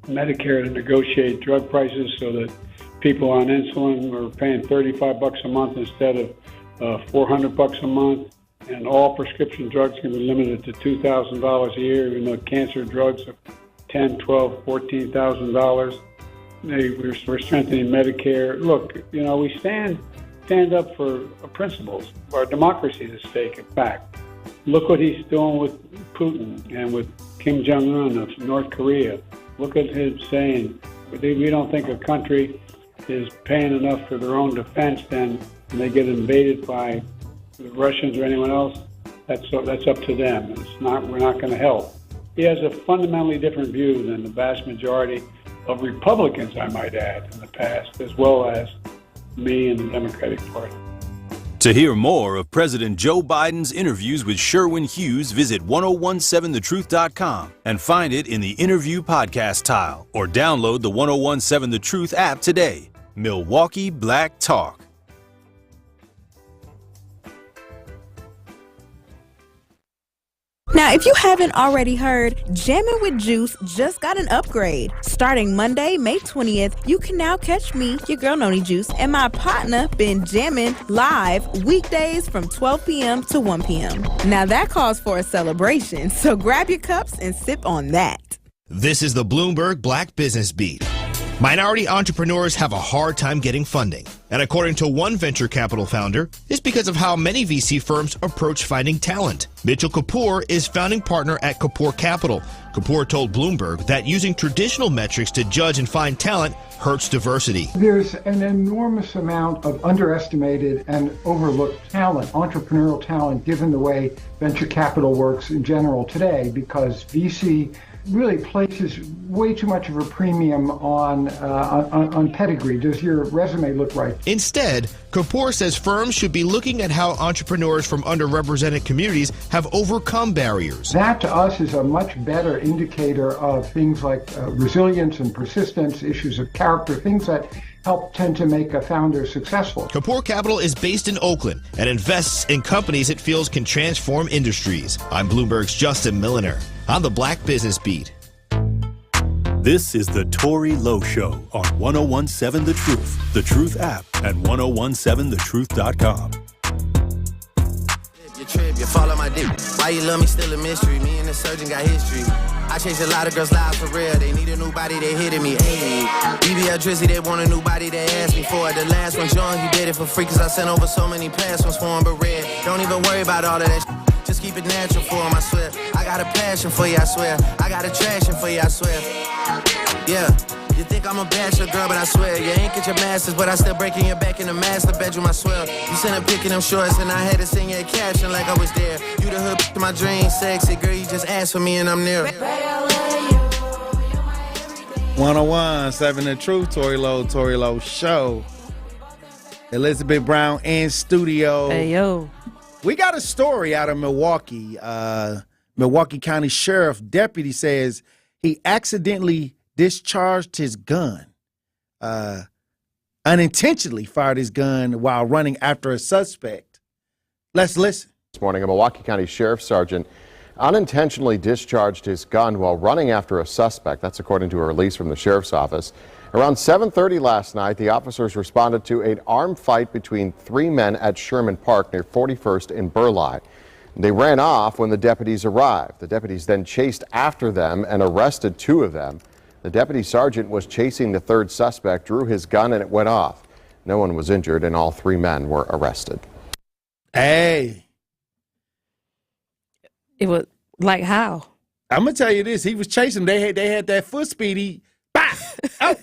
Medicare to negotiate drug prices so that people on insulin are paying $35 a month instead of $400 a month. And all prescription drugs can be limited to $2,000 a year, even though cancer drugs are $10,000, $12,000, $14,000. We're strengthening Medicare. Look, we stand up for principles. Our democracy is at stake, in fact. Look what he's doing with Putin and with Kim Jong-un of North Korea. Look at him saying, we don't think a country is paying enough for their own defense, then when they get invaded by the Russians or anyone else, that's up to them. We're not going to help. He has a fundamentally different view than the vast majority of Republicans, I might add, in the past, as well as me and the Democratic Party. To hear more of President Joe Biden's interviews with Sherwin Hughes, visit 1017thetruth.com and find it in the interview podcast tile or download the 1017 The Truth app today. Milwaukee Black Talk. Now, if you haven't already heard, Jammin' with Juice just got an upgrade. Starting Monday, May 20th, you can now catch me, your girl Noni Juice, and my partner, Ben Jammin', live weekdays from 12 p.m. to 1 p.m. Now, that calls for a celebration, so grab your cups and sip on that. This is the Bloomberg Black Business Beat. Minority entrepreneurs have a hard time getting funding. And according to one venture capital founder, it's because of how many VC firms approach finding talent. Mitchell Kapoor is founding partner at Kapoor Capital. Kapoor told Bloomberg that using traditional metrics to judge and find talent hurts diversity. There's an enormous amount of underestimated and overlooked talent, entrepreneurial talent, given the way venture capital works in general today, because VC really places way too much of a premium on pedigree. Does your resume look right? Instead, Kapoor says firms should be looking at how entrepreneurs from underrepresented communities have overcome barriers. That to us is a much better indicator of things like resilience and persistence, issues of character, things that help tend to make a founder successful. Kapoor Capital is based in Oakland and invests in companies it feels can transform industries. I'm Bloomberg's Justin Milliner on the Black Business Beat. This is the Tory Lowe Show on 1017 The Truth, The Truth app, and 1017thetruth.com. You trip, you follow my dick. Why you love me still a mystery. Me and the surgeon got history. I changed a lot of girls' lives for real. They need a new body, they hitting me. Hey, BBL Drizzy, they want a new body, they asked me for it. The last one, John, he did it for free, cause I sent over so many past ones for him, but red. Don't even worry about all of that shit. Just keep it natural for him, I swear. I got a passion for you, I swear. I got attraction for you, I swear. Yeah, you think I'm a bachelor, girl, but I swear you ain't get your masters, but I still breaking your back in the master bedroom, I swear. You sent a pic in them shorts and I had to sing your caption like I was there. You the hood to my dreams, sexy girl, you just asked for me and I'm near. 1017 The Truth, Tory Lowe Show. Elizabeth Brown in studio. Hey, yo. We got a story out of Milwaukee. Milwaukee County Sheriff Deputy says he accidentally discharged his gun, unintentionally fired his gun while running after a suspect. Let's listen. This morning, a Milwaukee County Sheriff Sergeant unintentionally discharged his gun while running after a suspect. That's according to a release from the Sheriff's Office. Around 7:30 last night, the officers responded to an armed fight between three men at Sherman Park near 41st in Burleigh. They ran off when the deputies arrived. The deputies then chased after them and arrested two of them. The deputy sergeant was chasing the third suspect, drew his gun, and it went off. No one was injured, and all three men were arrested. Hey. It was like how? I'm going to tell you this. He was chasing them. They had that foot speed. Oh,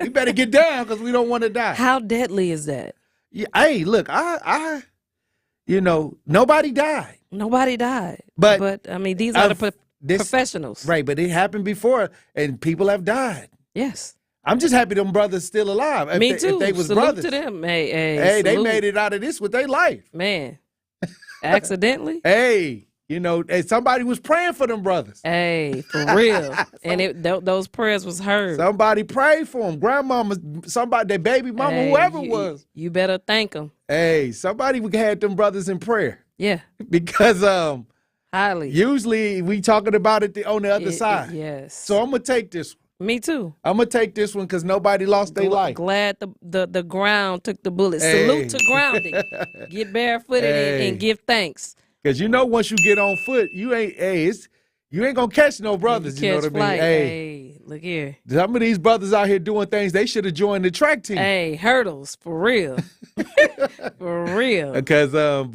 we better get down because we don't want to die. How deadly is that? Yeah, hey, look, nobody died. Nobody died. But I mean, these are the professionals. Right, but it happened before, and people have died. Yes. I'm just happy them brothers still alive. Me too. If they was salute brothers. to them. Hey, they made it out of this with their life. Man, accidentally? Hey. Somebody was praying for them brothers. Hey, for real. And those prayers was heard. Somebody prayed for them. Grandmama, somebody, their baby mama, whoever it was. You better thank them. Hey, somebody had them brothers in prayer. Yeah. Because highly. Usually we talking about it on the other side. Yes. So I'm going to take this one. Me too. I'm going to take this one because nobody lost their life. Glad the ground took the bullet. Hey. Salute to grounding. Get barefooted and give thanks. Because once you get on foot, you ain't gonna catch no brothers. You know what I mean? Flight. Hey, look here. Some of these brothers out here doing things they should have joined the track team. Hey, hurdles for real, for real. Because no,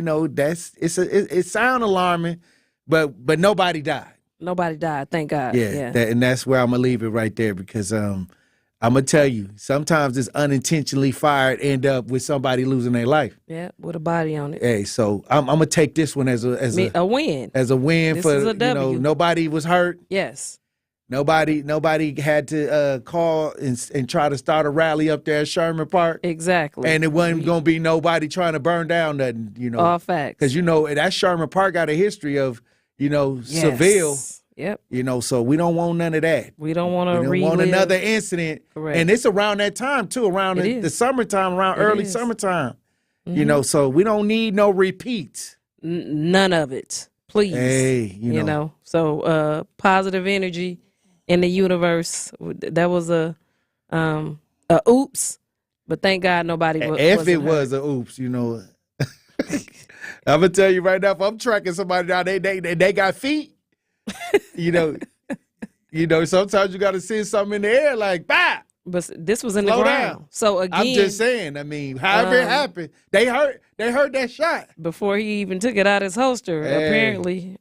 it sound alarming, but nobody died. Nobody died, thank God. Yeah. And that's where I'm gonna leave it right there because I'm going to tell you, sometimes this unintentionally fired end up with somebody losing their life. Yeah, with a body on it. Hey, so I'm going to take this one as a win. As a win this for, is a W. nobody was hurt. Yes. Nobody had to call and try to start a rally up there at Sherman Park. Exactly. And it wasn't going to be nobody trying to burn down nothing, All facts. Because, that Sherman Park got a history of, Seville. Yep. So we don't want none of that. We don't want to We don't want another incident. Correct. And it's around that time, too, around the summertime, early summertime. Mm-hmm. So we don't need no repeats. None of it. Please. Hey, So positive energy in the universe. That was a oops, but thank God nobody if it was a oops, I'm gonna tell you right now, if I'm tracking somebody down, they got feet. Sometimes you got to see something in the air like, bah! But this was in the Slow ground. down. So again, I'm just saying. However it happened, they heard that shot before he even took it out his holster. Hey. Apparently,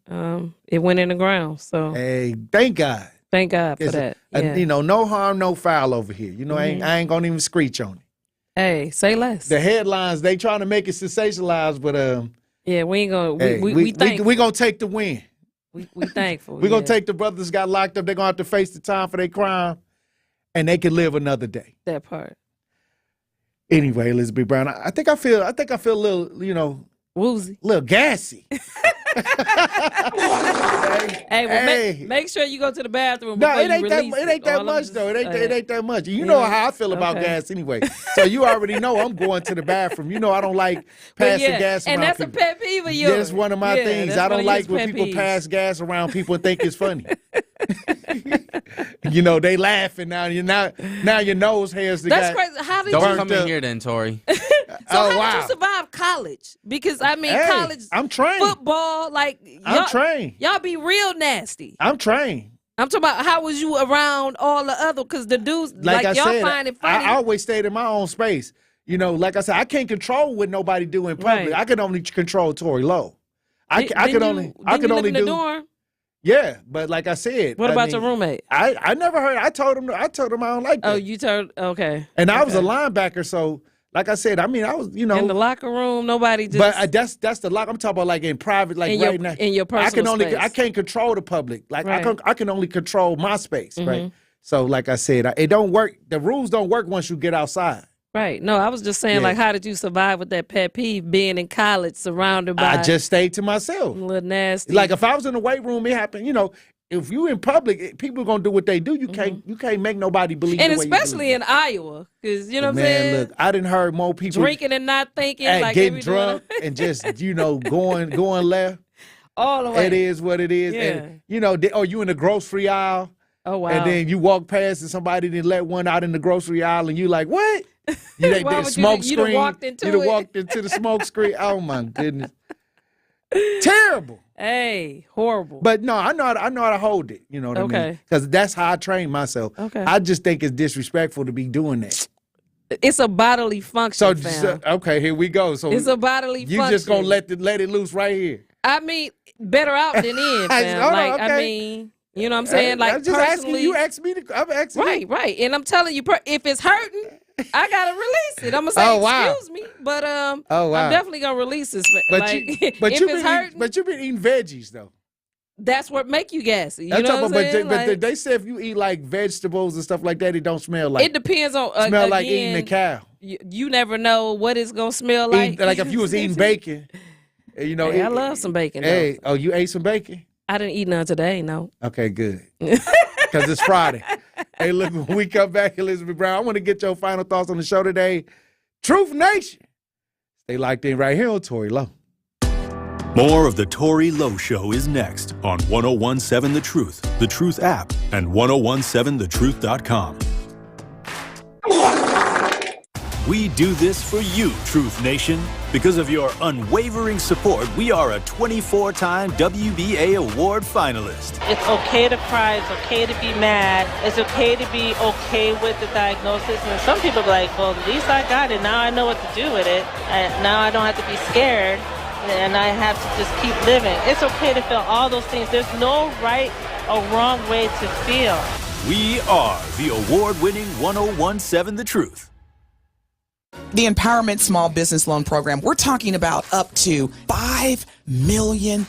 it went in the ground. So hey, thank God. Thank God for that. Yeah. No harm, no foul over here. I ain't gonna even screech on it. Hey, say less. The headlines, they trying to make it sensationalized, but yeah, we ain't gonna. Hey, we gonna take the win. We thankful. We're gonna take the brothers got locked up. They're gonna have to face the time for their crime, and they can live another day. That part. Anyway, Elizabeth Brown, I think I feel a little, woozy, a little gassy. Make sure you go to the bathroom. No, it ain't that that much though. It ain't that much. You know how I feel about gas anyway. So you already know I'm going to the bathroom. I don't like passing gas around and that's people. a pet peeve of yours. That's one of my things. I don't like when people pass gas around people and think it's funny. They laughing now. Now your nose hairs. That's crazy. How did Don't come in here then, Tory. How did you survive college? Because college. I'm trained. Football, I'm trained. Y'all be real nasty. I'm trained. I'm talking about how was you around all the other? Because the dudes, I y'all said, find it funny. I always stayed in my own space. Like I said, I can't control what nobody do in public. Right. I can only control Tory Lowe. I can only in the do. Dorm? Yeah, but like I said, What about your roommate? I never heard. I told him I don't like that. Oh, you told okay. And I was a linebacker, so like I said, I was in the locker room. Nobody just. But that's the lock. I'm talking about like in private, like right now. In your personal space. I can't control the public. Like Right. I can only control my space, right? Mhm. So like I said, it don't work. The rules don't work once you get outside. Right. No, I was just saying, how did you survive with that pet peeve being in college, surrounded by? I just stayed to myself. A little nasty. Like if I was in the weight room, it happened. If you in public, people are gonna do what they do. You can't make nobody believe. And the way especially you in Iowa, because you know what I'm Man, saying. look, I didn't heard more people Drinking and not thinking, like getting every drunk and just going left. all the way. It is what it is. Yeah. And or you in the grocery aisle. Oh wow. And then you walk past and somebody didn't let one out in the grocery aisle, and you like, what? Why The would smoke you done screen. walked into You done it. walked into the smoke screen. Oh my goodness. Terrible. Hey, horrible. But no, I know how to hold it. You know what I mean? Okay. Because that's how I train myself. Okay. I just think it's disrespectful to be doing that. It's a bodily function. fam. Okay, here we go. So It's a bodily you function. just gonna let it loose right here. I mean, better out than in, fam. Hold on, Like, I okay. mean, you know what I'm saying? Like, I'm just asking you. Ask me. I'm asking you. Right. And I'm telling you, if it's hurting, I gotta release it. I'm gonna say, Oh, wow. excuse me, but Oh, wow. I'm definitely gonna release this. But Like, but if you've it's been hurting, been eating veggies though. that's what make you gassy. You I'm know talking what I'm saying? but Like, they say if you eat like vegetables and stuff like that, it don't smell like. it depends on smell like again, eating a cow. You never know what it's gonna smell like. Like if you was eating bacon, Hey, I love some bacon. Hey, Though. you ate some bacon? I didn't eat none today. No. Okay, good. Because it's Friday. Hey, look, when we come back, Elizabeth Brown, I want to get your final thoughts on the show today. Truth Nation. Stay locked in right here on Tory Lowe. More of the Tory Lowe Show is next on 1017 The Truth app, and 1017thetruth.com. We do this for you, Truth Nation. Because of your unwavering support, we are a 24-time WBA award finalist. It's okay to cry, it's okay to be mad, it's okay to be okay with the diagnosis. And some people be like, well, at least I got it, now I know what to do with it. And now I don't have to be scared, and I have to just keep living. It's okay to feel all those things. There's no right or wrong way to feel. We are the award-winning 1017 The Truth. The Empowerment Small Business Loan Program, we're talking about up to $5 million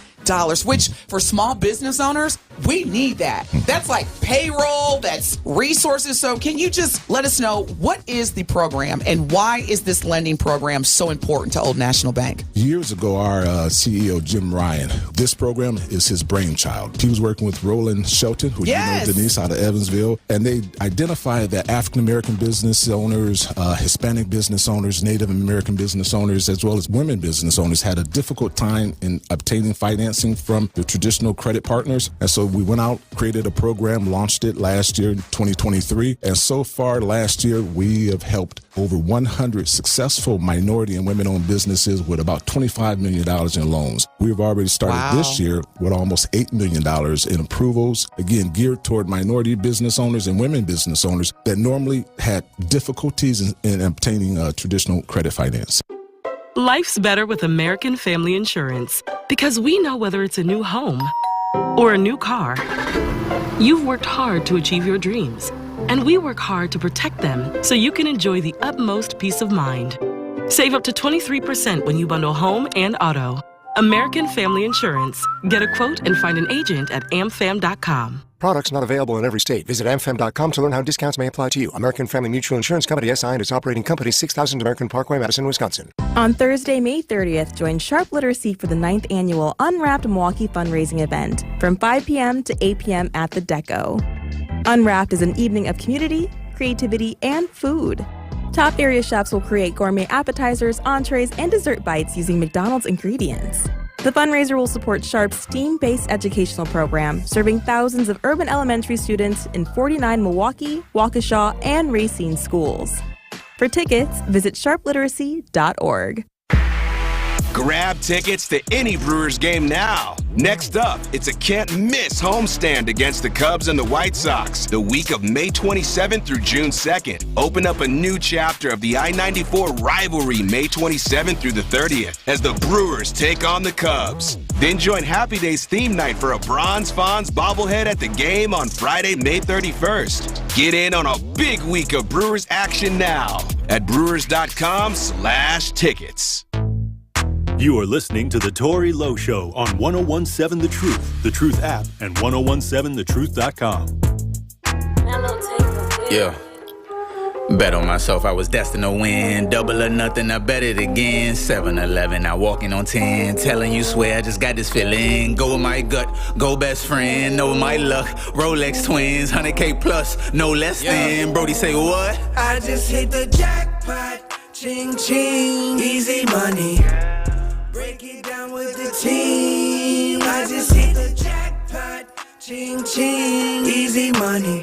which for small business owners, we need that. That's like payroll, that's resources. So can you just let us know what is the program and why is this lending program so important to Old National Bank? Years ago, our CEO, Jim Ryan, this program is his brainchild. He was working with Roland Shelton, who you know, Denise, out of Evansville, and they identified that African-American business owners, Hispanic business owners, Native American business owners, as well as women business owners had a difficult time in obtaining financing from the traditional credit partners. And so we went out, created a program, launched it last year, 2023. And so far last year, we have helped over 100 successful minority and women-owned businesses with about $25 million in loans. We've already started this year with almost $8 million in approvals, again, geared toward minority business owners and women business owners that normally had difficulties in obtaining traditional credit finance. Life's better with American Family Insurance because we know whether it's a new home or a new car. You've worked hard to achieve your dreams, and we work hard to protect them so you can enjoy the utmost peace of mind. Save up to 23% when you bundle home and auto. American Family Insurance. Get a quote and find an agent at amfam.com. Products not available in every state. Visit amfam.com to learn how discounts may apply to you. American Family Mutual Insurance Company, SI, and its operating company, 6000 American Parkway, Madison, Wisconsin. On Thursday, May 30th, join Sharp Literacy for the 9th annual Unwrapped Milwaukee fundraising event from 5 p.m. to 8 p.m. at the Deco. Unwrapped is an evening of community, creativity, and food. Top area shops will create gourmet appetizers, entrees, and dessert bites using McDonald's ingredients. The fundraiser will support Sharp's STEAM-based educational program, serving thousands of urban elementary students in 49 Milwaukee, Waukesha, and Racine schools. For tickets, visit sharpliteracy.org. Grab tickets to any Brewers game now. Next up, it's a can't-miss homestand against the Cubs and the White Sox, the week of May 27th through June 2nd. Open up a new chapter of the I-94 rivalry May 27th through the 30th as the Brewers take on the Cubs. Then join Happy Days theme night for a Bronze Fonz bobblehead at the game on Friday, May 31st. Get in on a big week of Brewers action now at brewers.com/tickets. You are listening to the Tory Lowe Show on 1017 The Truth app, and 1017thetruth.com. Yeah. Bet on myself, I was destined to win. Double or nothing, I bet it again. 7-11, I walking on 10. Telling you, swear, I just got this feeling. Go with my gut, go best friend. Know my luck, Rolex twins, 100K plus, no less than. Brody say what? I just hit the jackpot, ching ching, easy money. Break it down with the team. I just hit the jackpot, ching ching, easy money.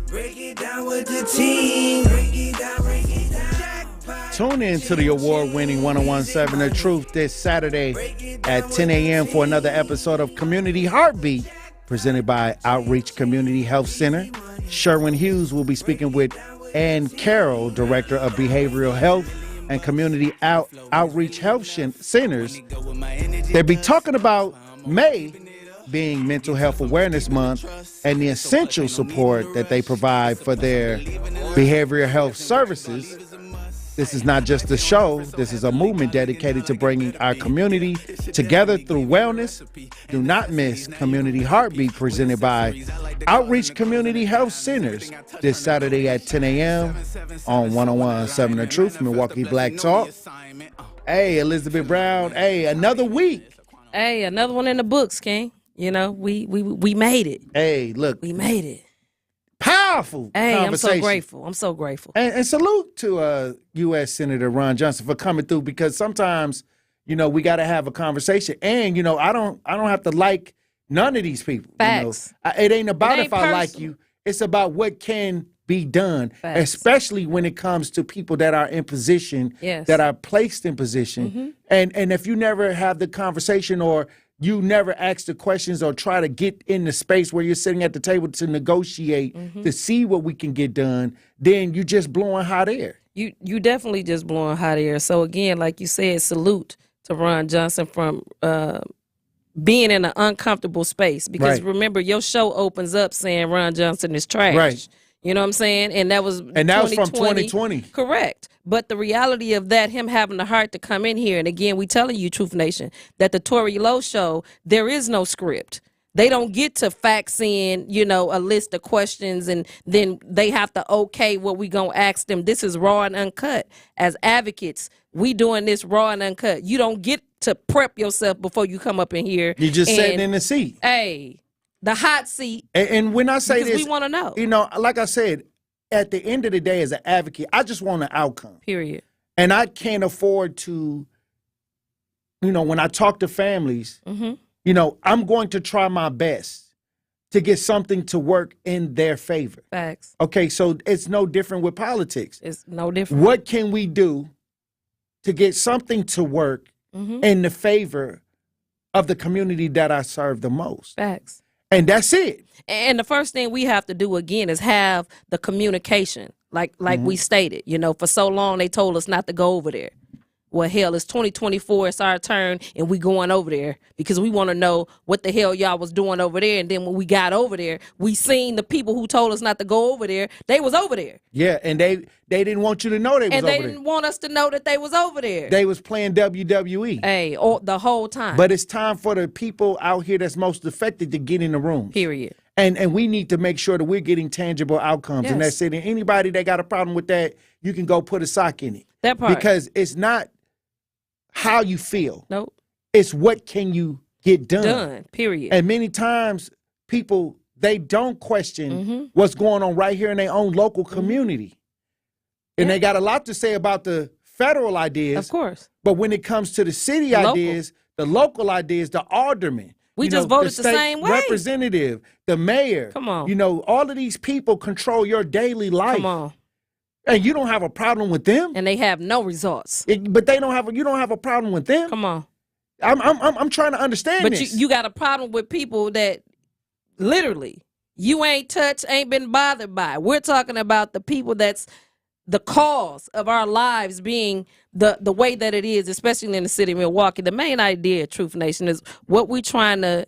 Break it down with the team. Break it down, break it down. Tune in to the award-winning 1017 The Truth this Saturday at 10 a.m. for another episode of Community Heartbeat, presented by Outreach Community Health Center. Sherwin Hughes will be speaking with Ann Carroll, Director of Behavioral Health and Community Outreach Health Centers. They'll be talking about May being Mental Health Awareness Month and the essential support that they provide for their behavioral health services. This is not just a show. This is a movement dedicated to bringing our community together through wellness. Do not miss Community Heartbeat, presented by Outreach Community Health Centers, this Saturday at 10 a.m. on 1017 The Truth, Milwaukee Black Talk. Hey, Elizabeth Brown. Hey, another week. Hey, another one in the books, King. You know, we made it. Hey, look. We made it. Powerful conversation. I'm so grateful. And salute to U.S. Senator Ron Johnson for coming through, because sometimes, you know, we got to have a conversation. And, you know, I don't have to like none of these people. Facts. You know? It ain't about if I personal. like you. It's about what can be done, Facts. especially when it comes to people that are in position, Yes. that are placed in position. Mhm. And if you never have the conversation, or you never ask the questions or try to get in the space where you're sitting at the table to negotiate, to see what we can get done, then you just blowing hot air. You definitely just blowing hot air. So again, like you said, salute to Ron Johnson from being in an uncomfortable space. Because Right. remember, your show opens up saying Ron Johnson is trash. Right. You know what I'm saying? And that was from 2020. Correct. But the reality of that, him having the heart to come in here, and again, we telling you, Truth Nation, that the Tory Lowe show, there is no script. They don't get to fax in, a list of questions and then they have to okay what we gonna ask them. This is raw and uncut. As advocates, we doing this raw and uncut. You don't get to prep yourself before you come up in here. You just sitting in the seat. Hey, the hot seat. And when I say because this, we want to know. Like I said, at the end of the day, as an advocate, I just want an outcome. Period. And I can't afford to, when I talk to families, I'm going to try my best to get something to work in their favor. Facts. Okay, so it's no different with politics. It's no different. What can we do to get something to work in the favor of the community that I serve the most? Facts. And that's it. And the first thing we have to do again is have the communication, like we stated. For so long they told us not to go over there. Well, hell, it's 2024. It's our turn, and we going over there because we want to know what the hell y'all was doing over there. And then when we got over there, we seen the people who told us not to go over there. They was over there. Yeah, and they didn't want you to know they was over there. And they didn't want us to know that they was over there. They was playing WWE. Hey, the whole time. But it's time for the people out here that's most affected to get in the room. Period. And we need to make sure that we're getting tangible outcomes. Yes. And that's it. And anybody that got a problem with that, you can go put a sock in it. That part. Because it's not how you feel. Nope. It's what can you get done. Done, period. And many times people, they don't question what's going on right here in their own local community. And they got a lot to say about the federal ideas. Of course. But when it comes to the city ideas, the local ideas, the aldermen, we just voted the same way. Representative, the mayor. Come on. All of these people control your daily life. Come on. And you don't have a problem with them. And they have no results. But you don't have a problem with them. Come on. I'm trying to understand this. But you got a problem with people that literally you ain't touched, ain't been bothered by. We're talking about the people that's the cause of our lives being the way that it is, especially in the city of Milwaukee. The main idea, Truth Nation, is what we're trying to,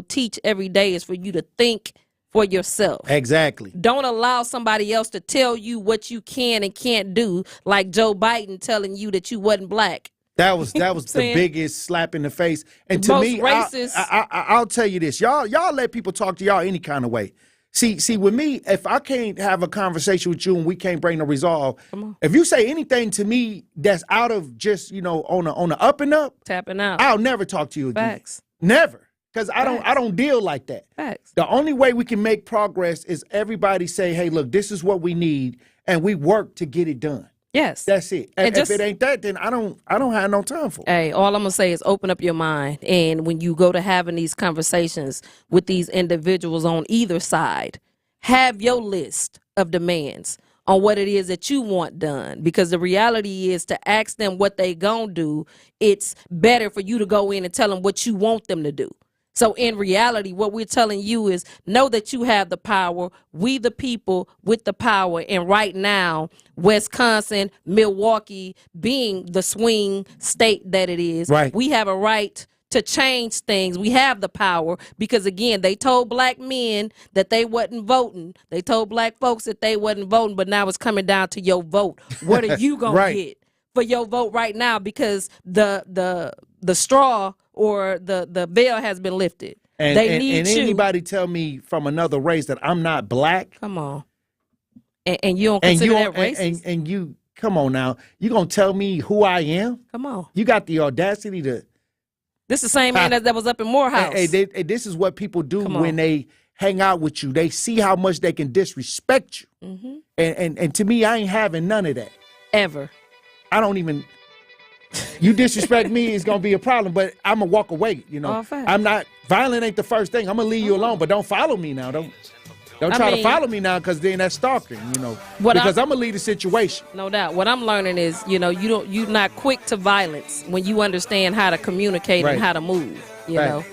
teach every day is for you to think for yourself. Exactly. Don't allow somebody else to tell you what you can and can't do, like Joe Biden telling you that you wasn't black. That was the biggest slap in the face. And to me, racist. I'll tell you this. Y'all let people talk to y'all any kind of way. See, with me, if I can't have a conversation with you and we can't bring the resolve, if you say anything to me that's out of just, on the up and up, tapping out, I'll never talk to you again. Facts. Never. Because I don't deal like that. Facts. The only way we can make progress is everybody say, hey, look, this is what we need, and we work to get it done. Yes. That's it. And if it ain't that, then I don't have no time for it. Hey, all I'm gonna say is open up your mind. And when you go to having these conversations with these individuals on either side, have your list of demands on what it is that you want done. Because the reality is to ask them what they gonna do, it's better for you to go in and tell them what you want them to do. So in reality, what we're telling you is know that you have the power. We the people with the power. And right now, Wisconsin, Milwaukee being the swing state that it is, right, we have a right to change things. We have the power because, again, they told black men that they wasn't voting. They told black folks that they wasn't voting, but now it's coming down to your vote. What are you going to get for your vote right now? Because the straw or the veil has been lifted. And, they need you. Anybody tell me from another race that I'm not black? Come on. And you don't consider that racist? And you, come on now. You going to tell me who I am? Come on. You got the audacity to... This is the same man that was up in Morehouse. Hey, this is what people do when they hang out with you. They see how much they can disrespect you. Mm-hmm. And to me, I ain't having none of that. Ever. I don't even... You disrespect me, it's going to be a problem, but I'm going to walk away, I'm not... Violent ain't the first thing. I'm going to leave you alone, but don't follow me now. Don't try to follow me now because then that's stalking, because I'm going to leave the situation. No doubt. What I'm learning is, you're not quick to violence when you understand how to communicate and how to move, you know.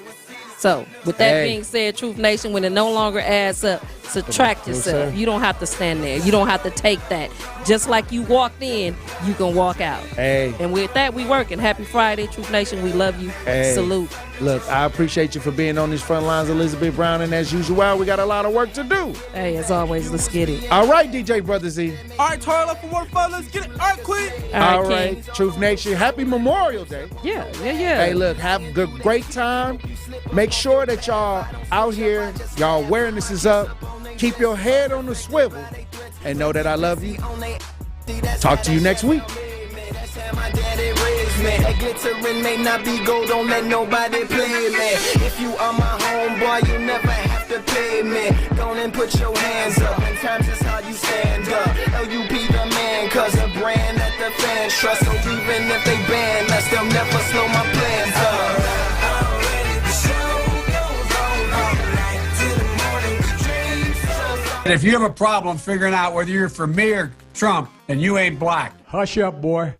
So, with that being said, Truth Nation, when it no longer adds up, subtract yourself. You don't have to stand there. You don't have to take that. Just like you walked in, you can walk out. Hey. And with that, we working. Happy Friday, Truth Nation. We love you. Hey. Salute. Look, I appreciate you for being on these front lines, Elizabeth Brown, and as usual, we got a lot of work to do. Hey, as always, let's get it. All right, DJ Brother Z. All right, Tory, for more fun. Let's get it. All right, Queen. All right, Truth Nation. Happy Memorial Day. Yeah. Hey, look, have a great time. Make sure that y'all out here, y'all awareness is up. Keep your head on the swivel and know that I love you. Talk to you next week. That glittering may not be gold, don't let nobody play me. If you are my homeboy, you never have to pay me. Go and put your hands up, in times is how you stand up. LUP the man, cause a brand that the fans trust. So even if they ban us, they'll never slow my plans up. And if you have a problem figuring out whether you're for me or Trump, then you ain't black. Hush up, boy.